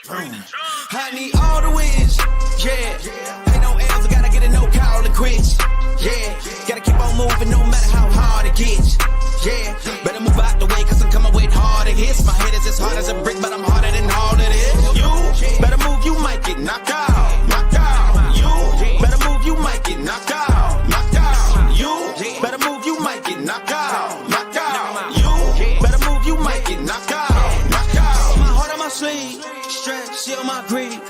I need all the wins, yeah. Ain't no L's, I gotta get a no call to quits, yeah. Gotta keep on moving no matter how hard it gets, yeah. Better move out the way, cause I'm coming with harder hits. My head is as hard as a brick, but I'm harder than all of this. You better move, you might get knocked out, knocked out. You better move, you might get knocked out, knocked out. You better move, you might get knocked out, knocked out. You better move, you might get knocked out, knocked out. My heart on my sleeve, stretch, seal my greed.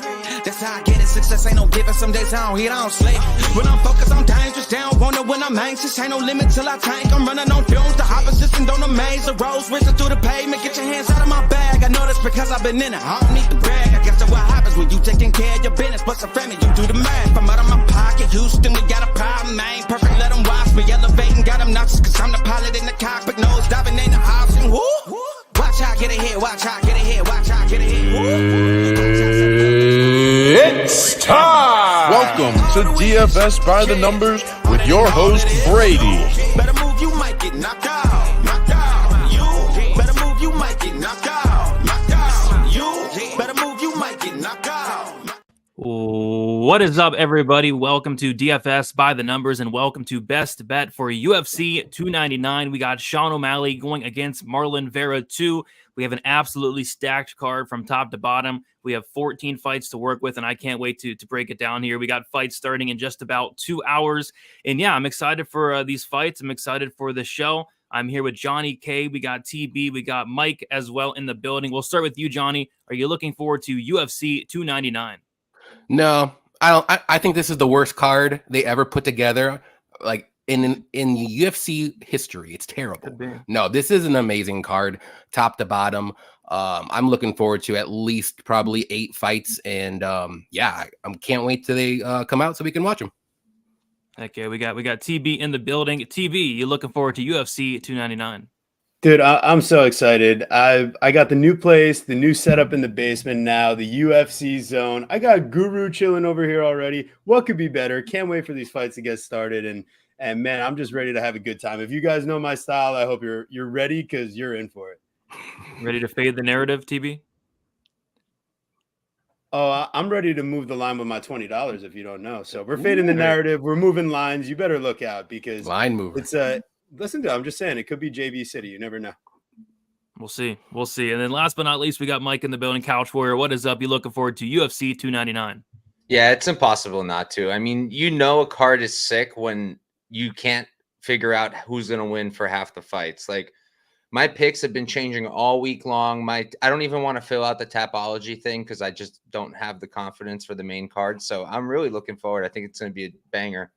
That's how I get it, success ain't no given. Some days I don't eat, I don't sleep. When I'm focused on dangerous, down wonder when I'm anxious. Ain't no limit till I tank, I'm running on fumes. The opposition don't amaze. The roads racing through the pavement, get your hands out of my bag. I know this because I've been in it, I don't need to brag. I guess that's what happens when you taking care of your business. But some family, you do the math. I'm out of my pocket, Houston, we got a problem. I ain't perfect, let them watch me elevating. Got them nauseous, cause I'm the pilot in the cockpit. Nose diving in the option, woo. Watch how I get ahead, watch how I get ahead, watch how I get ahead. It's time! Welcome to DFS by the Numbers with your host, Brady. Better move, you might get knocked out, knocked out. You better move, you might get knocked out, knocked out. You better move, you might get knocked out. What is up, everybody? Welcome to DFS by the Numbers and welcome to Best Bet for UFC 299. We got Sean O'Malley going against Marlon Vera 2. We have an absolutely stacked card from top to bottom. We have 14 fights to work with, and I can't wait to break it down here. We got fights starting in just about 2 hours. And yeah, I'm excited for these fights. I'm excited for the show. I'm here with Johnny K. We got TB. We got Mike as well in the building. We'll start with you, Johnny. Are you looking forward to UFC 299? No, I don't. I think this is the worst card they ever put together. Like in UFC history, it's terrible. No, this is an amazing card, top to bottom. I'm looking forward to at least probably 8 fights, and yeah, I can't wait till they come out so we can watch them. Okay, we got TB in the building. TB, you looking forward to UFC 299? Dude, I'm so excited. I got the new place, the new setup in the basement now, the UFC zone. I got Guru chilling over here already. What could be better? Can't wait for these fights to get started. And man, I'm just ready to have a good time. If you guys know my style, I hope you're ready because you're in for it. Ready to fade the narrative, TB? Oh, I'm ready to move the line with my $20 if you don't know. So we're fading the narrative. We're moving lines. You better look out because line mover. It's listen to it, I'm just saying it could be JV City. You never know. We'll see. And then last but not least, we got Mike in the building. Couch Warrior, what is up? You looking forward to UFC 299? Yeah, it's impossible not to. I mean, a card is sick when you can't figure out who's going to win for half the fights. Like, my picks have been changing all week long. I don't even want to fill out the Tapology thing because I just don't have the confidence for the main card. So I'm really looking forward. I think it's going to be a banger.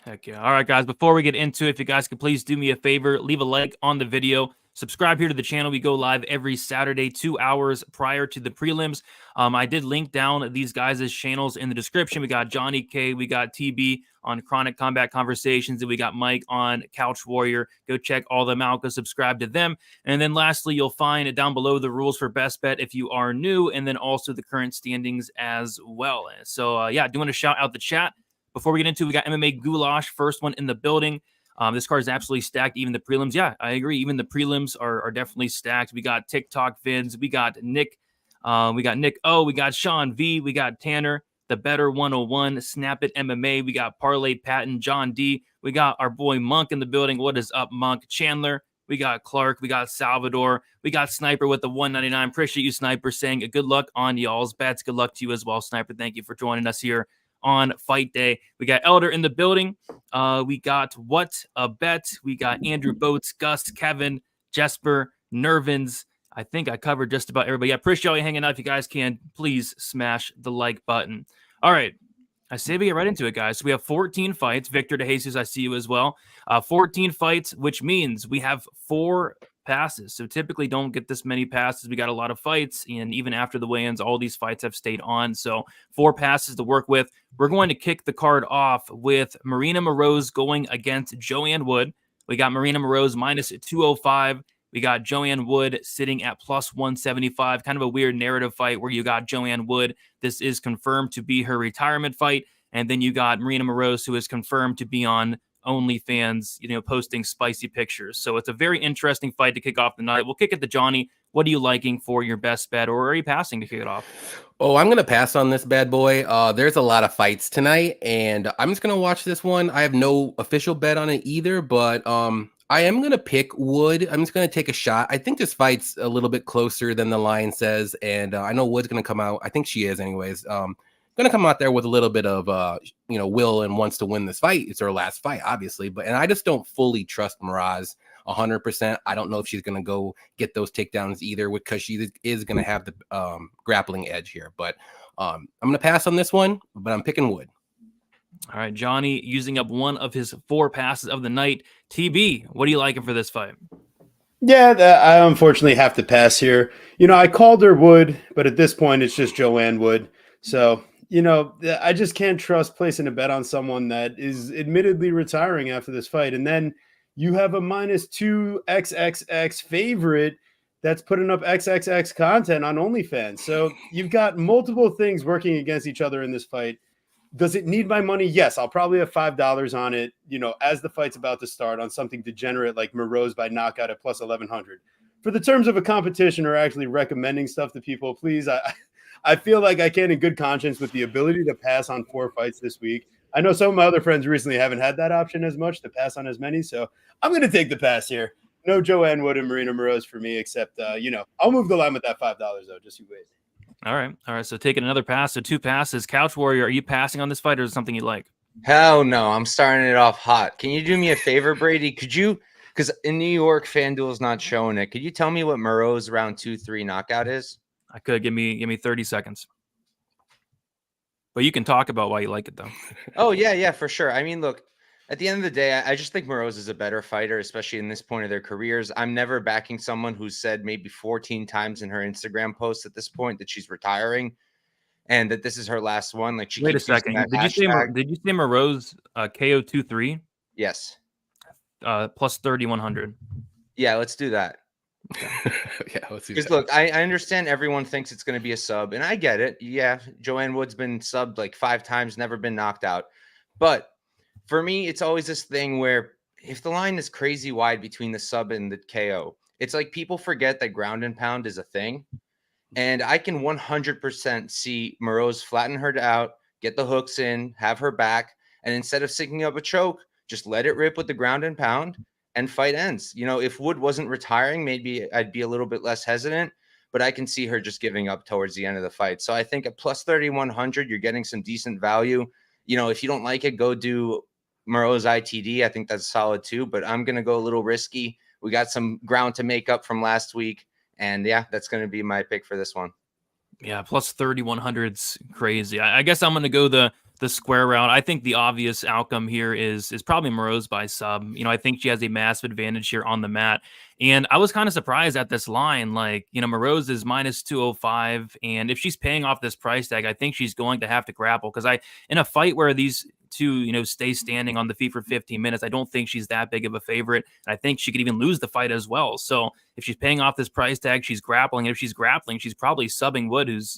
Heck yeah. All right, guys, before we get into it, if you guys could please do me a favor, leave a like on the video. Subscribe here to the channel. We go live every Saturday, 2 hours prior to the prelims. I did link down these guys' channels in the description. We got Johnny K, we got TB on Chronic Combat Conversations, and we got Mike on Couch Warrior. Go check all them out. Go subscribe to them. And then lastly, you'll find down below the rules for Best Bet if you are new, and then also the current standings as well. So, yeah, do want to shout out the chat. Before we get into it, we got MMA Goulash, first one in the building. This card is absolutely stacked. Even the prelims, yeah, I agree. Even the prelims are definitely stacked. We got TikTok vids. We got Nick. We got Nick O. We got Sean V. We got Tanner, the Better 101, Snap It MMA. We got Parlay Patton, John D. We got our boy Monk in the building. What is up, Monk? Chandler. We got Clark. We got Salvador. We got Sniper with the 199. Appreciate you, Sniper, saying good luck on y'all's bets. Good luck to you as well, Sniper. Thank you for joining us here on Fight Day. We got Elder in the building. We got What a Bet. We got Andrew Boats, Gus, Kevin, Jesper, Nervins. I think I covered just about everybody. I appreciate you hanging out. If you guys can, please smash the like button. All right. I say we get right into it, guys. So we have 14 fights. Victor DeJesus, I see you as well. 14 fights, which means we have 4 passes. So typically don't get this many passes. We got a lot of fights, and even after the weigh-ins, all these fights have stayed on. So 4 passes to work with. We're going to kick the card off with Marina Marose going against Joanne Wood. We got Marina Marose minus 205. We got Joanne Wood sitting at plus 175. Kind of a weird narrative fight where you got Joanne Wood. This is confirmed to be her retirement fight. And then you got Marina Marose, who is confirmed to be on OnlyFans, posting spicy pictures. So it's a very interesting fight to kick off the night. We'll kick it to Johnny. What are you liking for your best bet, or are you passing to kick it off? Oh, I'm going to pass on this bad boy. There's a lot of fights tonight, and I'm just going to watch this one. I have no official bet on it either, but I am going to pick Wood. I'm just going to take a shot. I think this fight's a little bit closer than the line says, and I know Wood's going to come out. I think she is anyways. Going to come out there with a little bit of, will and wants to win this fight. It's her last fight, obviously, and I just don't fully trust Marose 100%. I don't know if she's going to go get those takedowns either, because she is going to have the grappling edge here. But I'm going to pass on this one, but I'm picking Wood. All right, Johnny using up one of his 4 passes of the night. TB, what are you liking for this fight? Yeah, I unfortunately have to pass here. I called her Wood, but at this point, it's just Joanne Wood. So, I just can't trust placing a bet on someone that is admittedly retiring after this fight. And then you have a -2 XXX favorite that's putting up XXX content on OnlyFans. So you've got multiple things working against each other in this fight. Does it need my money? Yes, I'll probably have $5 on it, as the fight's about to start, on something degenerate like Marose by knockout at plus 1,100. For the terms of a competition or actually recommending stuff to people, please, I feel like I can in good conscience with the ability to pass on 4 fights this week. I know some of my other friends recently haven't had that option as much to pass on as many, so I'm going to take the pass here. No Joanne Wood and Marina Marose for me, except, I'll move the line with that $5, though, just you wait. All right. So taking another pass, so 2 passes. Couch Warrior, are you passing on this fight, or is it something you like? Hell no, I'm starting it off hot. Can you do me a favor, Brady? Could you, because in New York, FanDuel's not showing it, could you tell me what Marose round 2-3 knockout is? I could. Give me 30 seconds. But you can talk about why you like it, though. Oh, yeah, for sure. I mean, look, at the end of the day, I just think Marose is a better fighter, especially in this point of their careers. I'm never backing someone who's said maybe 14 times in her Instagram post at this point that she's retiring and that this is her last one. Like, she Wait a second. Did you say Marose KO 2-3? Yes. Plus 3,100. Yeah, let's do that. Yeah, let's see. Because look, I understand everyone thinks it's going to be a sub, and I get it. Yeah, Joanne Wood's been subbed like 5 times, never been knocked out. But for me, it's always this thing where if the line is crazy wide between the sub and the KO, it's like people forget that ground and pound is a thing. And I can 100% see Marose flatten her out, get the hooks in, have her back, and instead of syncing up a choke, just let it rip with the ground and pound. And fight ends. If Wood wasn't retiring, maybe I'd be a little bit less hesitant, but I can see her just giving up towards the end of the fight. So I think at plus 3,100, you're getting some decent value. If you don't like it, go do Marose ITD. I think that's solid too, but I'm going to go a little risky. We got some ground to make up from last week. And yeah, that's going to be my pick for this one. Yeah, plus 3,100's crazy. I guess I'm going to go the square route. I think the obvious outcome here is probably Marose by sub. I think she has a massive advantage here on the mat. And I was kind of surprised at this line. Like, Marose is minus 205. And if she's paying off this price tag, I think she's going to have to grapple. Because in a fight where these two, stay standing on the feet for 15 minutes, I don't think she's that big of a favorite. And I think she could even lose the fight as well. So if she's paying off this price tag, she's grappling. And if she's grappling, she's probably subbing Wood, who's,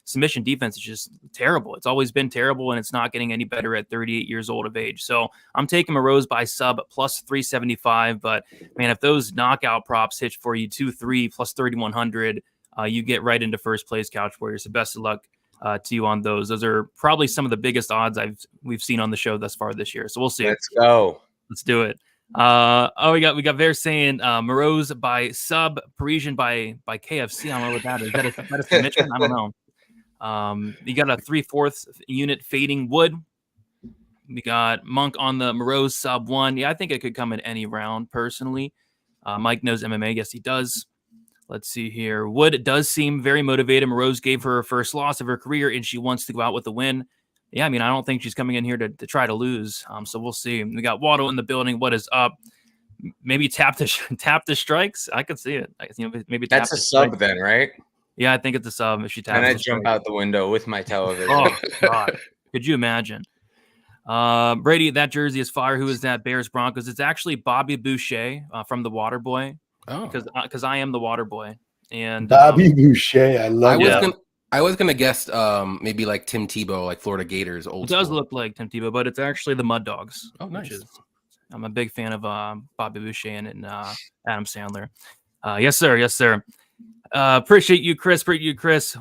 submission defense is just terrible. It's always been terrible, and it's not getting any better at 38 years old of age. So I'm taking Marose by sub plus 375. But man, if those knockout props hit for you 2-3 plus 3,100, you get right into first place, Couch Warriors. So best of luck to you on those. Those are probably some of the biggest odds we've seen on the show thus far this year. So we'll see. Let's go. Let's do it. We got Vera saying Marose by sub, Parisian by KFC. I don't know what that is. Is that a submission? I don't know. You got a 3/4 unit fading Wood. We got Monk on the Marose sub 1. Yeah, I think it could come in any round personally. Mike knows MMA. Yes, he does. Let's see here. Wood does seem very motivated. Marose gave her first loss of her career, and she wants to go out with a win. Yeah, I mean, I don't think she's coming in here to try to lose. So we'll see. We got Waddle in the building. What is up? Maybe tap the strikes. I could see it. Maybe that's a sub strikes. Then, right? Yeah, I think it's a sub if she taps. And I jump out the window with my television. Oh God, could you imagine? Brady, that jersey is fire. Who is that? Bears Broncos. It's actually Bobby Boucher from the Waterboy. Oh, because I am the Waterboy. And Bobby Boucher, I love it. I was gonna guess maybe like Tim Tebow, like Florida Gators. Old. It does look like Tim Tebow, but it's actually the Mud Dogs. Oh, nice. I'm a big fan of Bobby Boucher and Adam Sandler. Yes, sir. Yes, sir. Appreciate you, Chris. Appreciate you, Chris.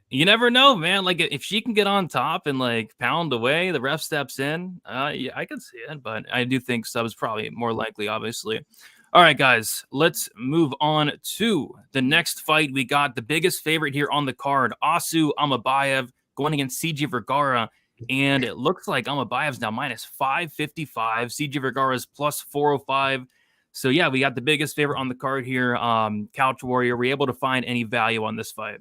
You never know, man. Like if she can get on top and like pound away, the ref steps in. Yeah, I can see it, but I do think sub is probably more likely, obviously. All right, guys, let's move on to the next fight. We got the biggest favorite here on the card, Asu Amayev going against CJ Vergara. And it looks like Amabayev's now minus 555. CJ Vergara's plus 405. So, yeah, we got the biggest favorite on the card here. Couch Warrior, were you able to find any value on this fight?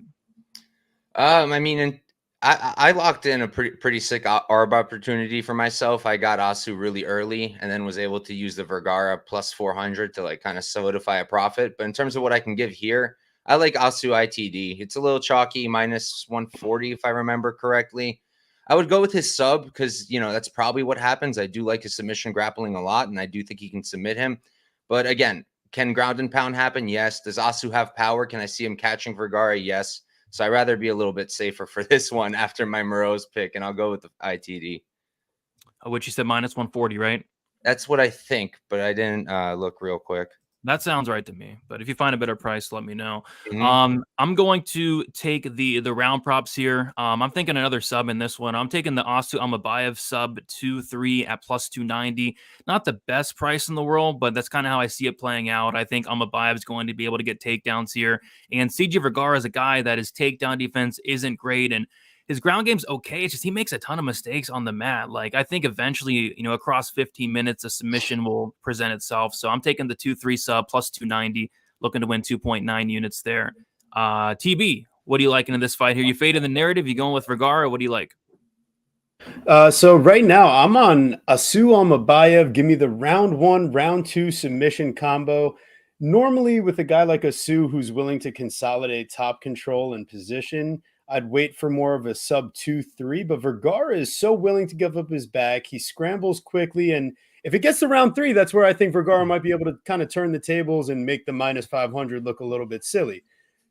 I mean, I locked in a pretty sick ARB opportunity for myself. I got Asu really early and then was able to use the Vergara plus 400 to like kind of solidify a profit. But in terms of what I can give here, I like Asu ITD. It's a little chalky, minus 140 if I remember correctly. I would go with his sub because, you know, that's probably what happens. I do like his submission grappling a lot, and I do think he can submit him. But again, can ground and pound happen? Yes. Does Asu have power? Can I see him catching Vergara? Yes. So I'd rather be a little bit safer for this one after my Marose pick, and I'll go with the ITD. Which you said minus 140, right? That's what I think, but I didn't look real quick. That sounds right to me. But if you find a better price, let me know. Mm-hmm. I'm going to take the round props here. I'm thinking another sub in this one. I'm taking the Asu Amayev sub 2-3 at plus 290. Not the best price in the world, but that's kind of how I see it playing out. I think Amayev is going to be able to get takedowns here. And CJ Vergara is a guy that his takedown defense isn't great. And his ground game's okay. It's just he makes a ton of mistakes on the mat. Like, I think eventually, you know, across 15 minutes, a submission will present itself. So I'm taking the 2-3 sub plus 290, looking to win 2.9 units there. TB, what are you liking in this fight here? You fading the narrative? You going with Vergara? What do you like? So right now I'm on Asu Amayev. Give me the round 1, round 2 submission combo. Normally with a guy like Asu who's willing to consolidate top control and position, I'd wait for more of a sub 2-3, but Vergara is so willing to give up his back. He scrambles quickly, and if it gets to round 3, that's where I think Vergara might be able to kind of turn the tables and make the minus 500 look a little bit silly.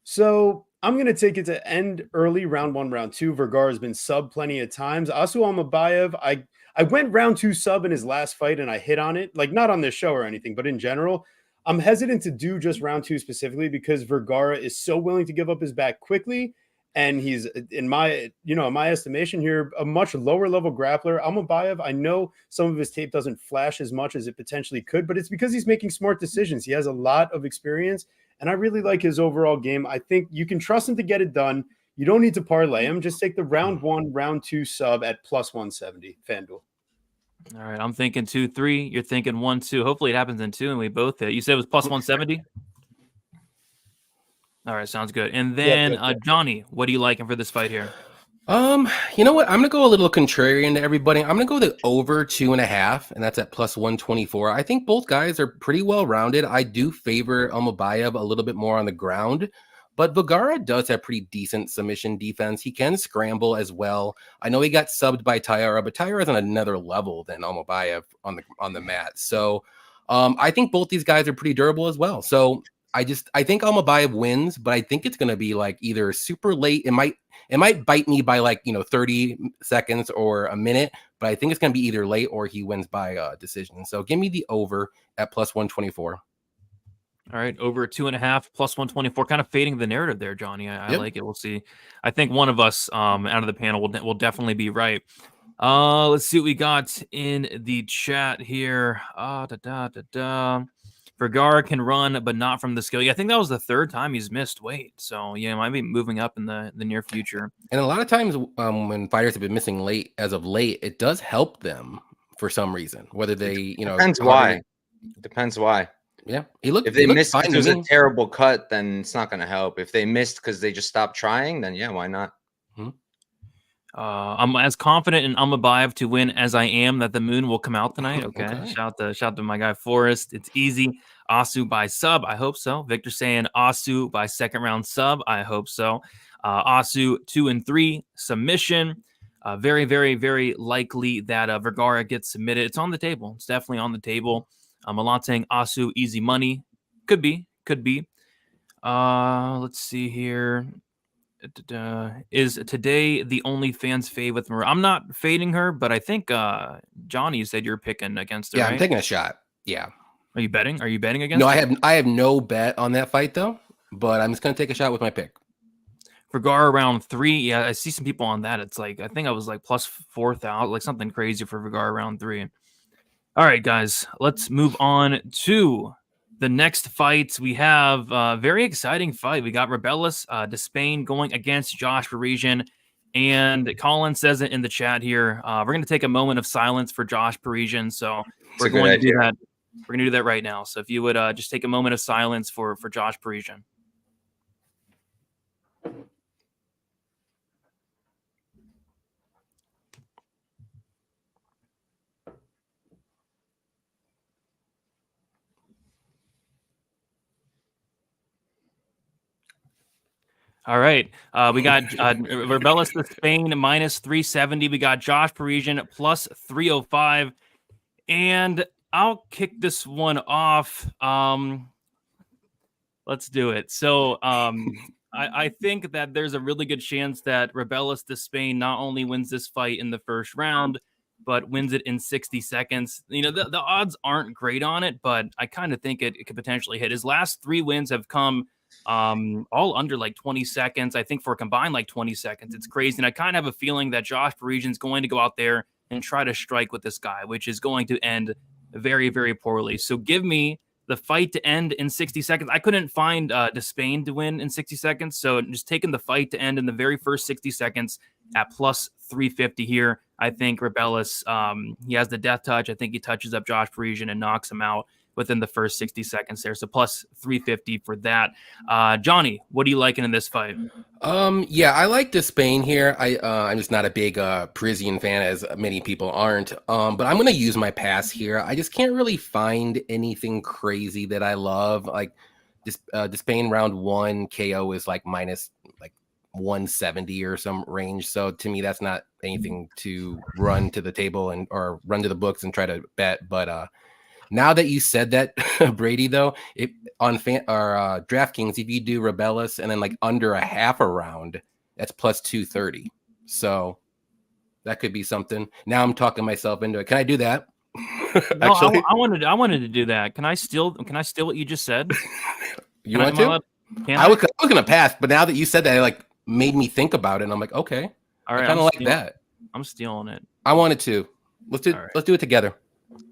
So I'm going to take it to end early, round 1, round 2. Vergara's been sub plenty of times. Asu Amayev, I went round 2 sub in his last fight, and I hit on it, like not on this show or anything, but in general. I'm hesitant to do just round 2 specifically because Vergara is so willing to give up his back quickly. And he's, in my estimation here, a much lower level grappler. Amayev, I know some of his tape doesn't flash as much as it potentially could, but it's because he's making smart decisions. He has a lot of experience, and I really like his overall game. I think you can trust him to get it done. You don't need to parlay him. Just take the round 1, round 2 sub at plus 170, FanDuel. All right, I'm thinking 2-3. You're thinking 1-2. Hopefully it happens in 2, and we both hit. You said it was plus 170? All right, sounds good. And then Johnny, what are you liking for this fight here? You know what? I'm gonna go a little contrarian to everybody. I'm gonna go the over 2.5, and that's at plus 124. I think both guys are pretty well rounded. I do favor Amayev a little bit more on the ground, but Vergara does have pretty decent submission defense. He can scramble as well. I know he got subbed by Taira, but Taira is on another level than Amayev on the mat. So I think both these guys are pretty durable as well. So I think Amayev wins, but I think it's going to be like either super late. It might bite me by 30 seconds or a minute, but I think it's going to be either late or he wins by decision. So give me the over at plus 124. All right, over 2.5 plus 124, kind of fading the narrative there, Johnny. I like it. We'll see. I think one of us out of the panel will definitely be right. Let's see what we got in the chat here. Vergara can run, but not from the skill. Yeah, I think that was the 3rd time he's missed weight. So, yeah, might be moving up in the near future. And a lot of times when fighters have been missing as of late, it does help them for some reason. Whether they, Depends why. Depends why. Yeah. If they missed because it was a terrible cut, then it's not going to help. If they missed because they just stopped trying, then, yeah, why not? I'm as confident in Amayev to win as I am that the moon will come out tonight. Okay. Shout to my guy Forrest. It's easy. Asu by sub. I hope so. Victor saying Asu by 2nd round sub. I hope so. Asu 2-3 submission. Very, very, very likely that Vergara gets submitted. It's on the table. It's definitely on the table. Milan saying Asu easy money. Could be. Let's see here. Is today the only fans fade with Marose? I'm not fading her, but I think Johnny said you're picking against her. Yeah, right? I'm taking a shot. Yeah. Are you betting? Are you betting against? No, her? I have no bet on that fight though. but I'm just going to take a shot with my pick. Vergara round 3. Yeah, I see some people on that. It's like, I think I was like plus 4,000, like something crazy for Vergara round 3. All right, guys, let's move on to the next fight. We have a very exciting fight. We got Rebellis Despain going against Josh Parisian. And Colin says it in the chat here. We're going to take a moment of silence for Josh Parisian. So we're going to do that. We're going to do that right now. So if you would just take a moment of silence for Josh Parisian. All right. We got Rebellis Despain minus 370. We got Josh Parisian plus 305. And I'll kick this one off. Let's do it. So I think that there's a really good chance that Rebellis Despain not only wins this fight in the first round, but wins it in 60 seconds. You know, the odds aren't great on it, but I kind of think it could potentially hit. His last 3 wins have come all under like 20 seconds. I think for a combined like 20 seconds. It's crazy. And I kind of have a feeling that Josh Parisian's going to go out there and try to strike with this guy, which is going to end very, very poorly. So give me the fight to end in 60 seconds. I couldn't find Despain to win in 60 seconds. So just taking the fight to end in the very first 60 seconds at plus 350 here. I think Rebellis, he has the death touch. I think he touches up Josh Parisian and knocks him out within the first 60 seconds there. So plus 350 for that. Johnny, what are you liking in this fight? Yeah, I like Despain here. I'm just not a big Parisian fan, as many people aren't. But I'm going to use my pass here. I just can't really find anything crazy that I love. Like Despain round 1 KO is like minus like 170 or some range. So to me, that's not anything to run to the table or run to the books and try to bet. But now that you said that, Brady, though, on DraftKings, if you do Rebellis and then like under a half a round, that's plus 230. So that could be something. Now I'm talking myself into it. Can I do that? No, I wanted to do that. Can I steal what you just said? You want to? I was gonna pass, but now that you said that, it like made me think about it. And I'm like, okay, all right, I kind of like that. I'm stealing it. I wanted to. Let's do it together.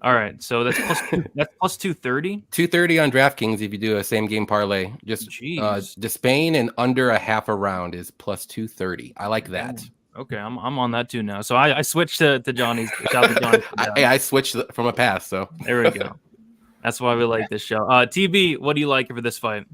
All right, so that's plus 230. 230 on DraftKings if you do a same game parlay. Just Despain and under a half a round is plus 230. I like that. Okay, I'm on that too now. So I switched to Johnny's. I switched from a pass. So there we go. That's why we like this show. TB, what do you like for this fight?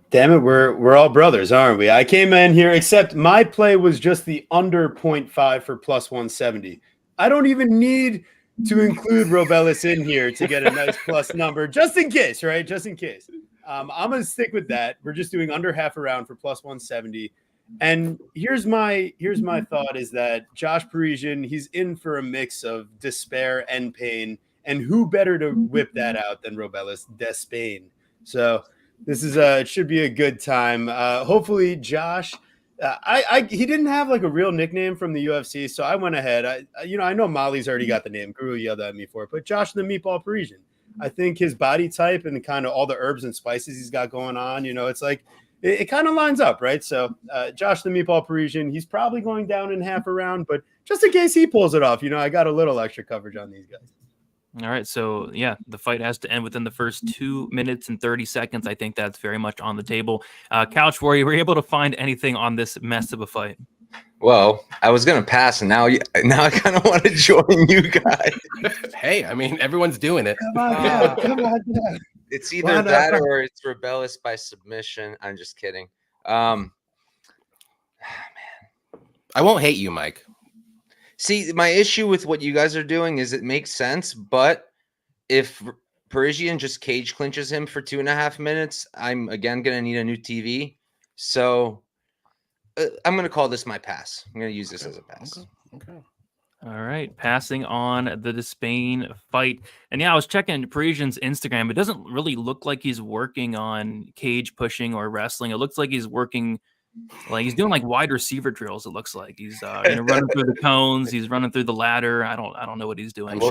Damn it, we're all brothers, aren't we? I came in here, except my play was just the under 0.5 for plus 170. I don't even need to include Rebellis in here to get a nice plus number, just in case, right? Just in case. I'm going to stick with that. We're just doing under half a round for plus 170. And here's my thought is that Josh Parisian, he's in for a mix of despair and pain. And who better to whip that out than Rebellis Despain? So this is it should be a good time. Hopefully, Josh. He didn't have like a real nickname from the UFC, so I went ahead. I know Molly's already got the name. Guru yelled at me for it, but Josh the Meatball Parisian. I think his body type and kind of all the herbs and spices he's got going on, it's like it kind of lines up, right? So Josh the Meatball Parisian, he's probably going down in half a round, but just in case he pulls it off, I got a little extra coverage on these guys. All right, so yeah, the fight has to end within the first 2 minutes and 30 seconds. I think that's very much on the table. Couch Warrior, were you able to find anything on this mess of a fight? Well, I was gonna pass, and now I kind of want to join you guys. Hey, I mean, everyone's doing it. Come on. It's either that or it's Rebellis by submission. I'm just kidding. Man, I won't hate you, Mike. See, my issue with what you guys are doing is it makes sense, but if Parisian just cage clinches him for 2.5 minutes, I'm again going to need a new TV. So I'm going to call this my pass. I'm going to use this as a pass. Okay. All right, passing on the Despain fight. And yeah, I was checking Parisian's Instagram. It doesn't really look like he's working on cage pushing or wrestling. It looks like he's working like he's doing like wide receiver drills. It looks like he's running through the cones. He's running through the ladder. I don't know what he's doing.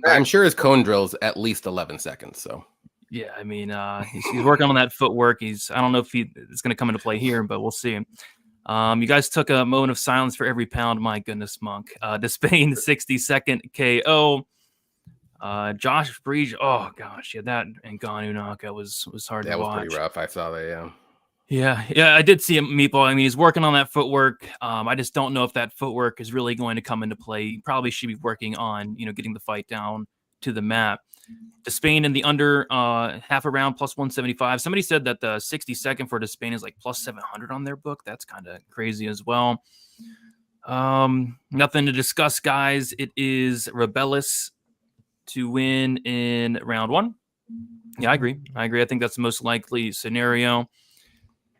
I'm sure his cone drill's at least 11 seconds. So Yeah, I mean, he's working on that footwork. I don't know if it's going to come into play here, but we'll see. You guys took a moment of silence for every pound. My goodness, Monk. Despain 60-second KO. Josh Breach. Oh gosh, yeah, that Ngannou knockout was hard to watch. That was pretty rough. I saw that. Yeah, I did see him, Meatball. I mean, he's working on that footwork. I just don't know if that footwork is really going to come into play. He probably should be working on, getting the fight down to the mat. Despain in the under half a round plus 175. Somebody said that the 60-second for Despain is like plus 700 on their book. That's kind of crazy as well. Nothing to discuss, guys. It is Rebellis to win in round 1. Yeah, I agree. I think that's the most likely scenario.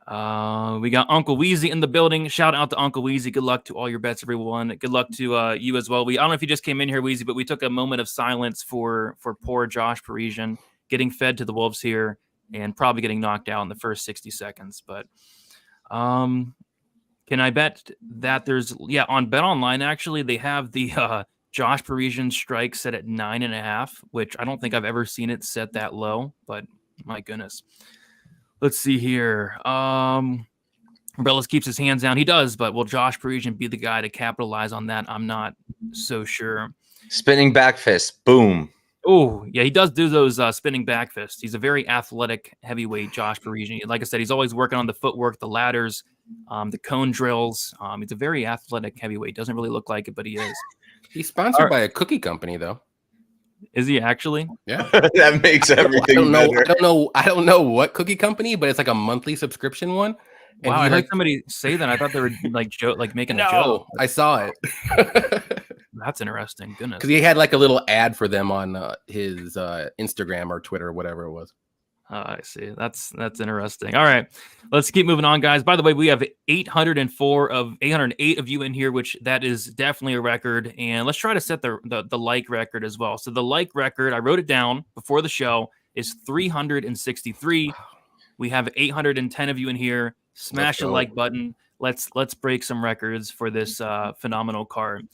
We got Uncle Weezy in the building. Shout out to Uncle Weezy. Good luck to all your bets, everyone. Good luck to you as well. I don't know if you just came in here, Weezy, but we took a moment of silence for poor Josh Parisian getting fed to the wolves here and probably getting knocked out in the first 60 seconds. But can I bet that there's on Bet Online actually they have the Josh Parisian strike set at 9.5, which I don't think I've ever seen it set that low, but my goodness. Let's see here. Rebellis keeps his hands down. He does, but will Josh Parisian be the guy to capitalize on that? I'm not so sure. Spinning back fist. Boom. Oh, yeah, he does do those spinning back fists. He's a very athletic heavyweight, Josh Parisian. Like I said, he's always working on the footwork, the ladders, the cone drills. He's a very athletic heavyweight. Doesn't really look like it, but he is. He's sponsored by a cookie company, though. Is he actually? Yeah. That makes everything better. I don't know what cookie company, but it's like a monthly subscription one. And wow, I heard somebody say that. I thought they were like making a joke. I saw it. That's interesting. Goodness. Because he had like a little ad for them on his Instagram or Twitter or whatever it was. I see. That's interesting. All right, let's keep moving on, guys. By the way, we have 808 of you in here, which that is definitely a record. And let's try to set the like record as well. So the like record, I wrote it down before the show, is 363. We have 810 of you in here. Smash the like button. Let's break some records for this phenomenal card.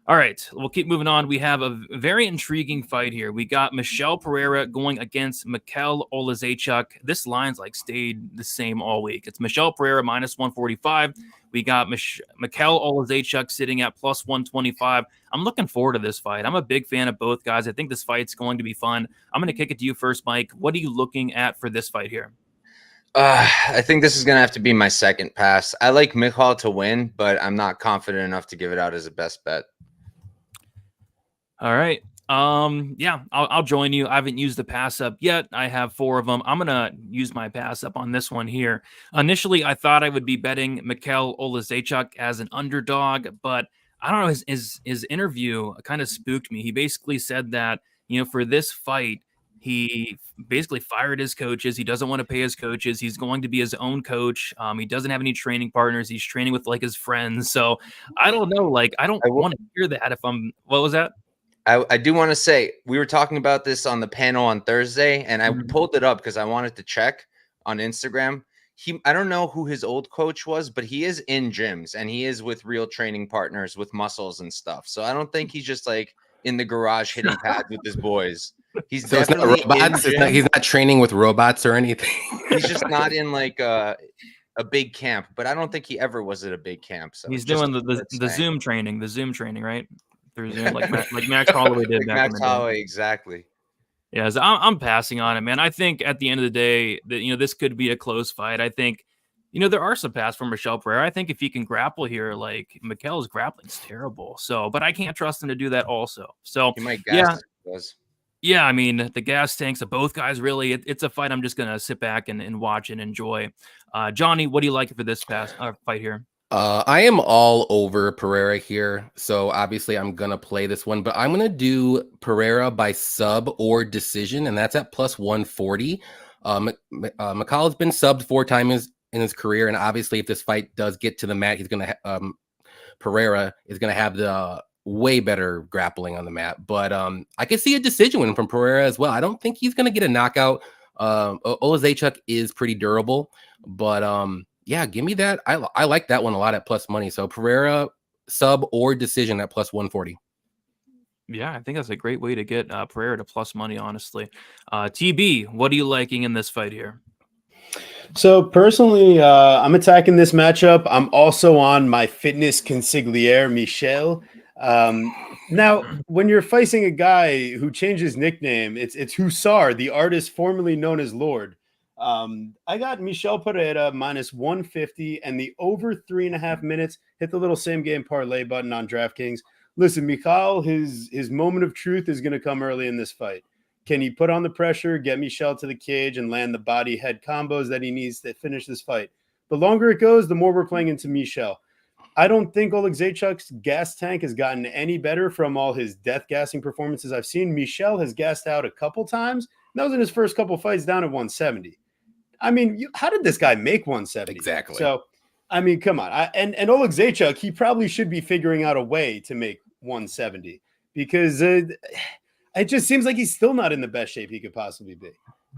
All right, we'll keep moving on. We have a very intriguing fight here. We got Michel Pereira going against Mikel Oleksiejczuk. This line's stayed the same all week. It's Michel Pereira minus 145. We got Mikel Oleksiejczuk sitting at plus 125. I'm looking forward to this fight. I'm a big fan of both guys. I think this fight's going to be fun. I'm going to kick it to you first, Mike. What are you looking at for this fight here? I think this is going to have to be my second pass. I like Michal to win, but I'm not confident enough to give it out as a best bet. All right. I'll join you. I haven't used the pass up yet. I have 4 of them. I'm going to use my pass up on this one here. Initially, I thought I would be betting Mikel Oleksiejczuk as an underdog, but I don't know. His interview kind of spooked me. He basically said that, for this fight, he basically fired his coaches. He doesn't want to pay his coaches. He's going to be his own coach. He doesn't have any training partners. He's training with his friends. So I don't know. I don't want to hear that what was that? I do want to say, we were talking about this on the panel on Thursday, and I pulled it up because I wanted to check on Instagram. I don't know who his old coach was, but he is in gyms, and he is with real training partners with muscles and stuff. So I don't think he's just in the garage hitting pads with his boys. He's so definitely it's not robots. He's not training with robots or anything. He's just not in a big camp, but I don't think he ever was at a big camp. So he's doing the Zoom training, right? Through Zoom, like Max Holloway did. Back Max Holloway, exactly. Yeah, so I'm passing on it, man. I think at the end of the day, that this could be a close fight. I think, there are some paths from Michel Pereira. I think if he can grapple here, Mikel's grappling's terrible. So, but I can't trust him to do that also. So, he might gas yeah, I mean, the gas tanks of both guys, really, it's a fight I'm just going to sit back and watch and enjoy. Johnny, what do you like for this fight here? I am all over Pereira here, so obviously I'm going to play this one, but I'm going to do Pereira by sub or decision, and that's at plus 140. Mikel has been subbed 4 times in his career, and obviously if this fight does get to the mat, he's going to Pereira is going to have the way better grappling on the mat, but I could see a decision win from Pereira as well. I don't think he's going to get a knockout. Oleksiejczuk is pretty durable, but yeah, give me that. I like that one a lot at plus money. So Pereira sub or decision at plus 140. Yeah, I think that's a great way to get Pereira to plus money, honestly. TB, what are you liking in this fight here? So personally, I'm attacking this matchup. I'm also on my fitness consigliere, Michel. Now, when you're facing a guy who changed his nickname, it's Hussar, the artist formerly known as Lord. I got Michel Pereira minus 150 and the over 3.5 minutes. Hit the little same game parlay button on DraftKings. Listen, Mikhail, his moment of truth is going to come early in this fight. Can he put on the pressure, get Michel to the cage, and land the body head combos that he needs to finish this fight? The longer it goes, the more we're playing into Michel. I don't think Oleksiejczuk's gas tank has gotten any better from all his death gassing performances I've seen. Michel has gassed out a couple times. That was in his first couple fights down at 170. I mean, how did this guy make 170? Exactly. So, I mean, come on. And Oleksiejczuk, he probably should be figuring out a way to make 170 because it just seems like he's still not in the best shape he could possibly be.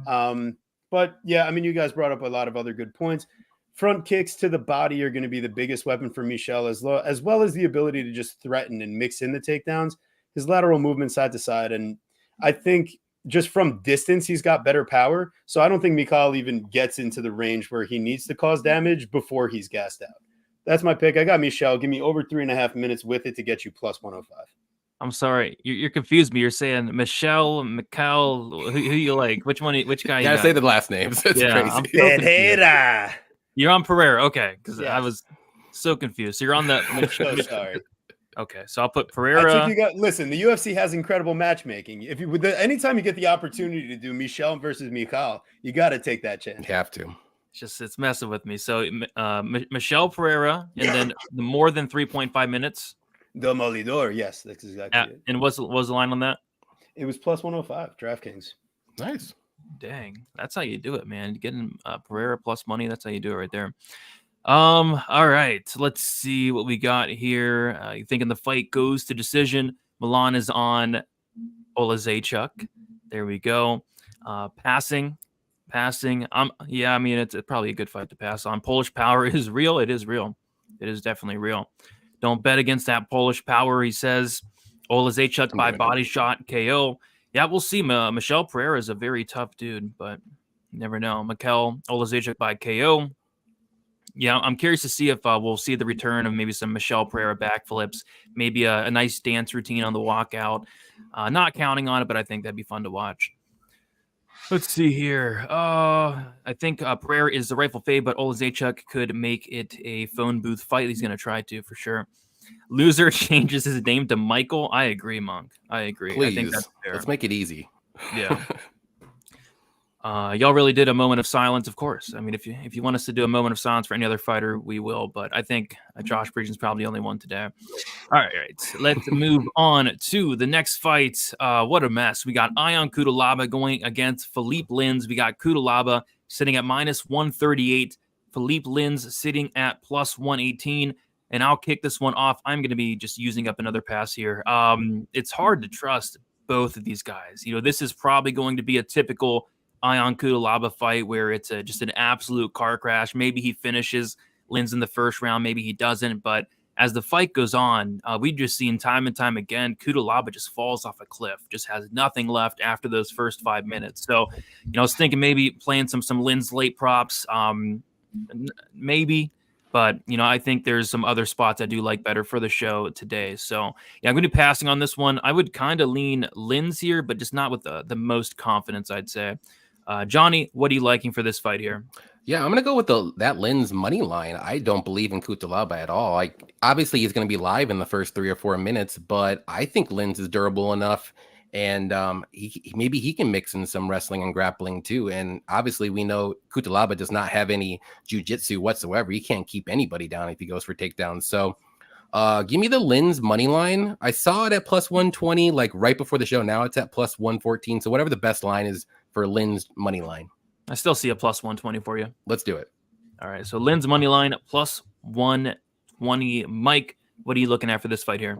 But yeah, I mean, you guys brought up a lot of other good points. Front kicks to the body are going to be the biggest weapon for Michel, as well as the ability to just threaten and mix in the takedowns. His lateral movement side to side, and I think just from distance, he's got better power. So I don't think Mikhail even gets into the range where he needs to cause damage before he's gassed out. That's my pick. I got Michel. Give me over 3.5 minutes with it to get you plus 105. I'm sorry, you're confused me. You're saying Michel, Mikhail. Who you like? Which one? Which guy? You You gotta got? say the last names. It's Yeah, crazy. I'm so confused. Pereira. You're on Pereira, okay? Because Yes. I was so confused. So you're on the. So sorry. Okay, so I'll put I Pereira. think listen, the UFC has incredible matchmaking. If you anytime you get the opportunity to do Michel versus Mikhail, you got to take that chance. You have to. It's messing with me. So Michel Pereira, and then the more than 3.5 minutes. Demolidor, yes, that's exactly it. And what's the line on that? It was plus 105, DraftKings. Nice. Dang, that's how you do it, man. Getting Pereira plus money, that's how you do it right there. All right, let's see what we got here. You thinking the fight goes to decision? Milan is on Oleksiejczuk. There we go. Passing. Yeah, I mean it's probably a good fight to pass on. Polish power is real. It is real. It is definitely real. Don't bet against that Polish power, he says. Oleksiejczuk by body shot KO. Yeah, we'll see. Michel Pereira is a very tough dude, but you never know. Mikel Oleksiejczuk by KO. Yeah, I'm curious to see if we'll see the return of maybe some Michel Pereira backflips, maybe a nice dance routine on the walkout. Not counting on it, but I think that'd be fun to watch. Let's see here. I think Pereira is the rightful fave, but Oleksiejczuk could make it a phone booth fight. He's going to try to, for sure. Loser changes his name to Michael. I agree, Monk. I agree. Please, I think that's fair. let's make it easy. Yeah. Y'all really did a moment of silence, of course. I mean, if you want us to do a moment of silence for any other fighter, we will. But I think Josh Parisian is probably the only one today. All right. Let's move on to the next fight. What a mess. We got Ion Cudalaaba going against Philippe Lins. We got Cudalaaba sitting at minus 138. Philippe Lins sitting at plus 118. And I'll kick this one off. I'm going to be just using up another pass here. It's hard to trust both of these guys. You know, this is probably going to be a typical Ion Cudalaaba fight where it's just an absolute car crash. Maybe he finishes Lins in the first round. Maybe he doesn't. But as the fight goes on, we've just seen time and time again, Cudalaaba just falls off a cliff, just has nothing left after those first 5 minutes. So, you know, I was thinking maybe playing some Lins late props, maybe. But, you know, I think there's some other spots I do like better for the show today. So, yeah, I'm going to be passing on this one. I would kind of lean Lins here, but just not with the most confidence, I'd say. Johnny, what are you liking for this fight here? Yeah, I'm going to go with that Lins money line. I don't believe in Cudalaaba at all. Like, obviously, he's going to be live in the first 3 or 4 minutes, but I think Lins is durable enough. And maybe he can mix in some wrestling and grappling too. And obviously, we know Cudalaaba does not have any jiu-jitsu whatsoever. He can't keep anybody down if he goes for takedowns. So give me the Lins money line. I saw it at plus 120, like right before the show. Now it's at plus 114. So whatever the best line is for Lins money line. I still see a plus 120 for you. Let's do it. All right. So Lins money line plus 120. Mike, what are you looking at for this fight here?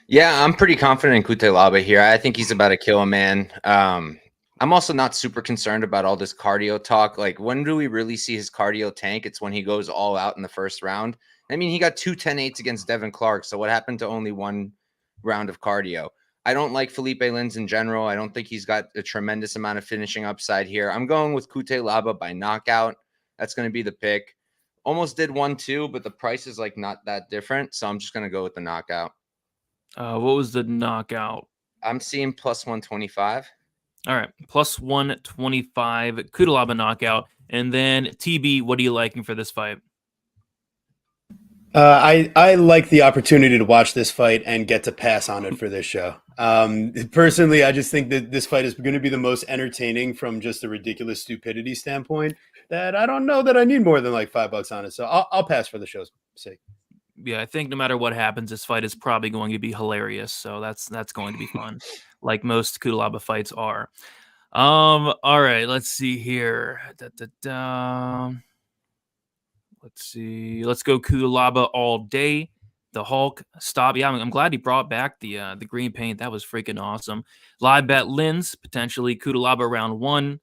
Yeah, I'm pretty confident in Cudalaaba here. I think he's about to kill a man. I'm also not super concerned about all this cardio talk. Like, when do we really see his cardio tank? It's when he goes all out in the first round. I mean, he got 2 10-8s against Devin Clark. So what happened to only 1 round of cardio? I don't like Felipe Lins in general. I don't think he's got a tremendous amount of finishing upside here. I'm going with Cudalaaba by knockout. That's going to be the pick. Almost did 1-2, but the price is like not that different. So I'm just going to go with the knockout. What was the knockout? I'm seeing plus 125. All right, plus 125, Cudalaaba knockout. And then TB, what are you liking for this fight? I like the opportunity to watch this fight and get to pass on it for this show. Personally, I just think that this fight is going to be the most entertaining from just a ridiculous stupidity standpoint, that I don't know that I need more than like $5 on it. So I'll pass for the show's sake. Yeah, I think no matter what happens, this fight is probably going to be hilarious. So that's going to be fun, like most Cudalaaba fights are. All right, let's see here. Let's see. Let's go Cudalaaba all day. The Hulk, stop. Yeah, I'm glad he brought back the green paint. That was freaking awesome. Live bet Lins, potentially Cudalaaba round 1.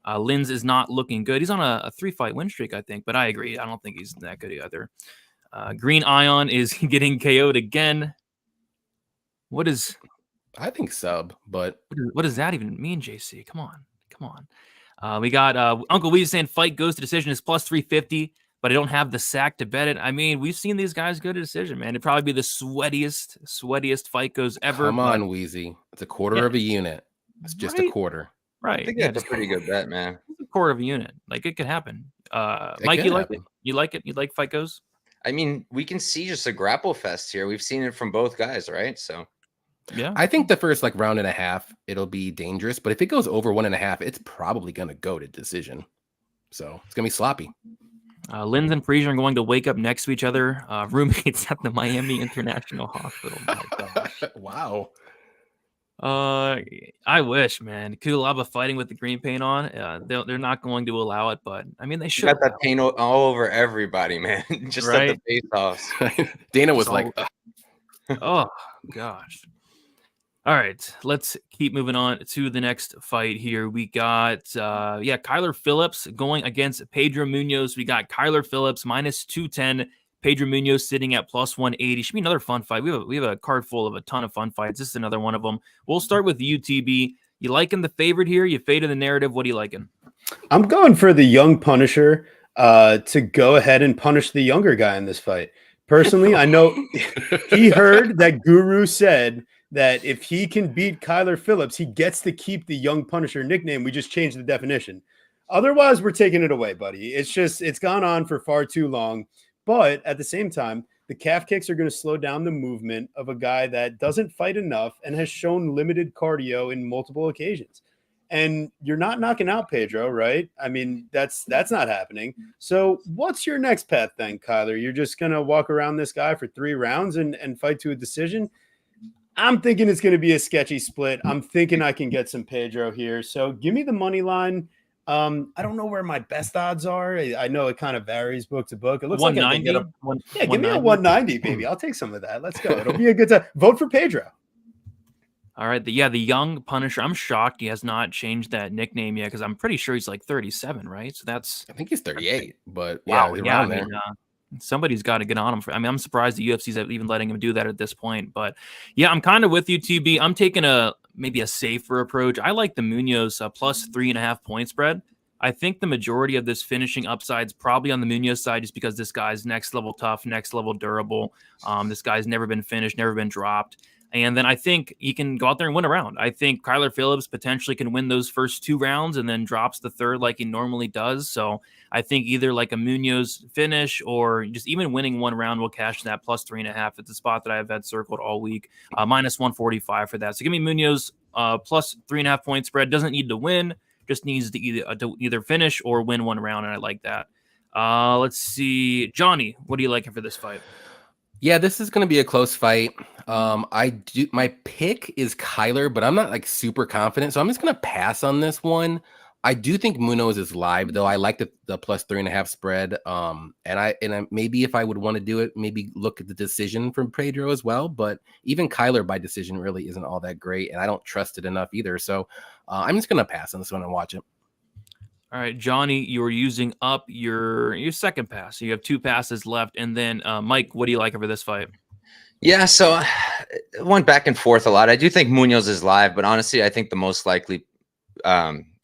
Lins is not looking good. He's on a 3-fight win streak, I think, but I agree. I don't think he's that good either. Green Ion is getting KO'd again. What is... I think sub, but... What does that even mean, JC? Come on. We got Uncle Weezy saying fight goes to decision is plus 350. But I don't have the sack to bet it. I mean, we've seen these guys go to decision, man. It'd probably be the sweatiest fight goes ever. Come on, Weezy. It's a quarter of a unit. It's just a quarter. Right. I think that's a pretty good bet, man. A quarter of a unit. Like, it could happen. Mike, you like it? You like it? You like fight goes? I mean, we can see just a grapple fest here. We've seen it from both guys, right? So, yeah. I think the first like round and a half, it'll be dangerous. But if it goes over 1.5, it's probably going to go to decision. So it's going to be sloppy. Lins and Parisian are going to wake up next to each other, roommates at the Miami International Hospital. My gosh. Wow. I wish, man. Cudalaaba fighting with the green paint on. They're not going to allow it, but I mean, they should. Got that paint all over everybody, man. Just right? at the face-offs. Dana was like, oh, gosh. All right, let's keep moving on to the next fight here. We got, Kyler Phillips going against Pedro Munoz. We got Kyler Phillips minus 210. Pedro Munoz sitting at plus 180. Should be another fun fight. We have a card full of a ton of fun fights. This is another one of them. We'll start with UTB. You liking the favorite here? You faded the narrative. What are you liking? I'm going for the young Punisher to go ahead and punish the younger guy in this fight. Personally, I know he heard that Guru said that if he can beat Kyler Phillips, he gets to keep the young Punisher nickname. We just changed the definition. Otherwise, we're taking it away, buddy. It's gone on for far too long. But at the same time, the calf kicks are going to slow down the movement of a guy that doesn't fight enough and has shown limited cardio in multiple occasions. And you're not knocking out Pedro, right? I mean, that's not happening. So what's your next path then, Kyler? You're just going to walk around this guy for 3 rounds and fight to a decision? I'm thinking it's going to be a sketchy split. I'm thinking I can get some Pedro here. So give me the money line. I don't know where my best odds are. I know it kind of varies book to book. It looks like I can get a give me a 190, baby. I'll take some of that. Let's go. It'll be a good time. Vote for Pedro. All right. The young Punisher. I'm shocked he has not changed that nickname yet because I'm pretty sure he's like 37, right? So I think he's 38, but wow, around there. Somebody's got to get on him. I'm surprised the UFC's even letting him do that at this point. But yeah, I'm kind of with you, TB. I'm taking maybe a safer approach. I like the Munoz plus 3.5 point spread. I think the majority of this finishing upside's probably on the Munoz side just because this guy's next level tough, next level durable. This guy's never been finished, never been dropped. And then I think he can go out there and win a round. I think Kyler Phillips potentially can win those first 2 rounds and then drops the third like he normally does. So I think either like a Munoz finish or just even winning 1 round will cash that plus 3.5. It's a spot that I've had circled all week. Minus 145 for that. So give me Munoz plus 3.5 point spread. Doesn't need to win. Just needs to either finish or win 1 round. And I like that. Let's see. Johnny, what are you liking for this fight? Yeah, this is going to be a close fight. My pick is Kyler, but I'm not like super confident, so I'm just going to pass on this one. I do think Munoz is live, though. I like the plus 3.5 spread. And maybe if I would want to do it, maybe look at the decision from Pedro as well. But even Kyler by decision really isn't all that great, and I don't trust it enough either. So I'm just going to pass on this one and watch it. All right, Johnny, you're using up your second pass. So you have 2 passes left. And then, Mike, what do you like over this fight? Yeah, so went back and forth a lot. I do think Munoz is live, but honestly, I think the most likely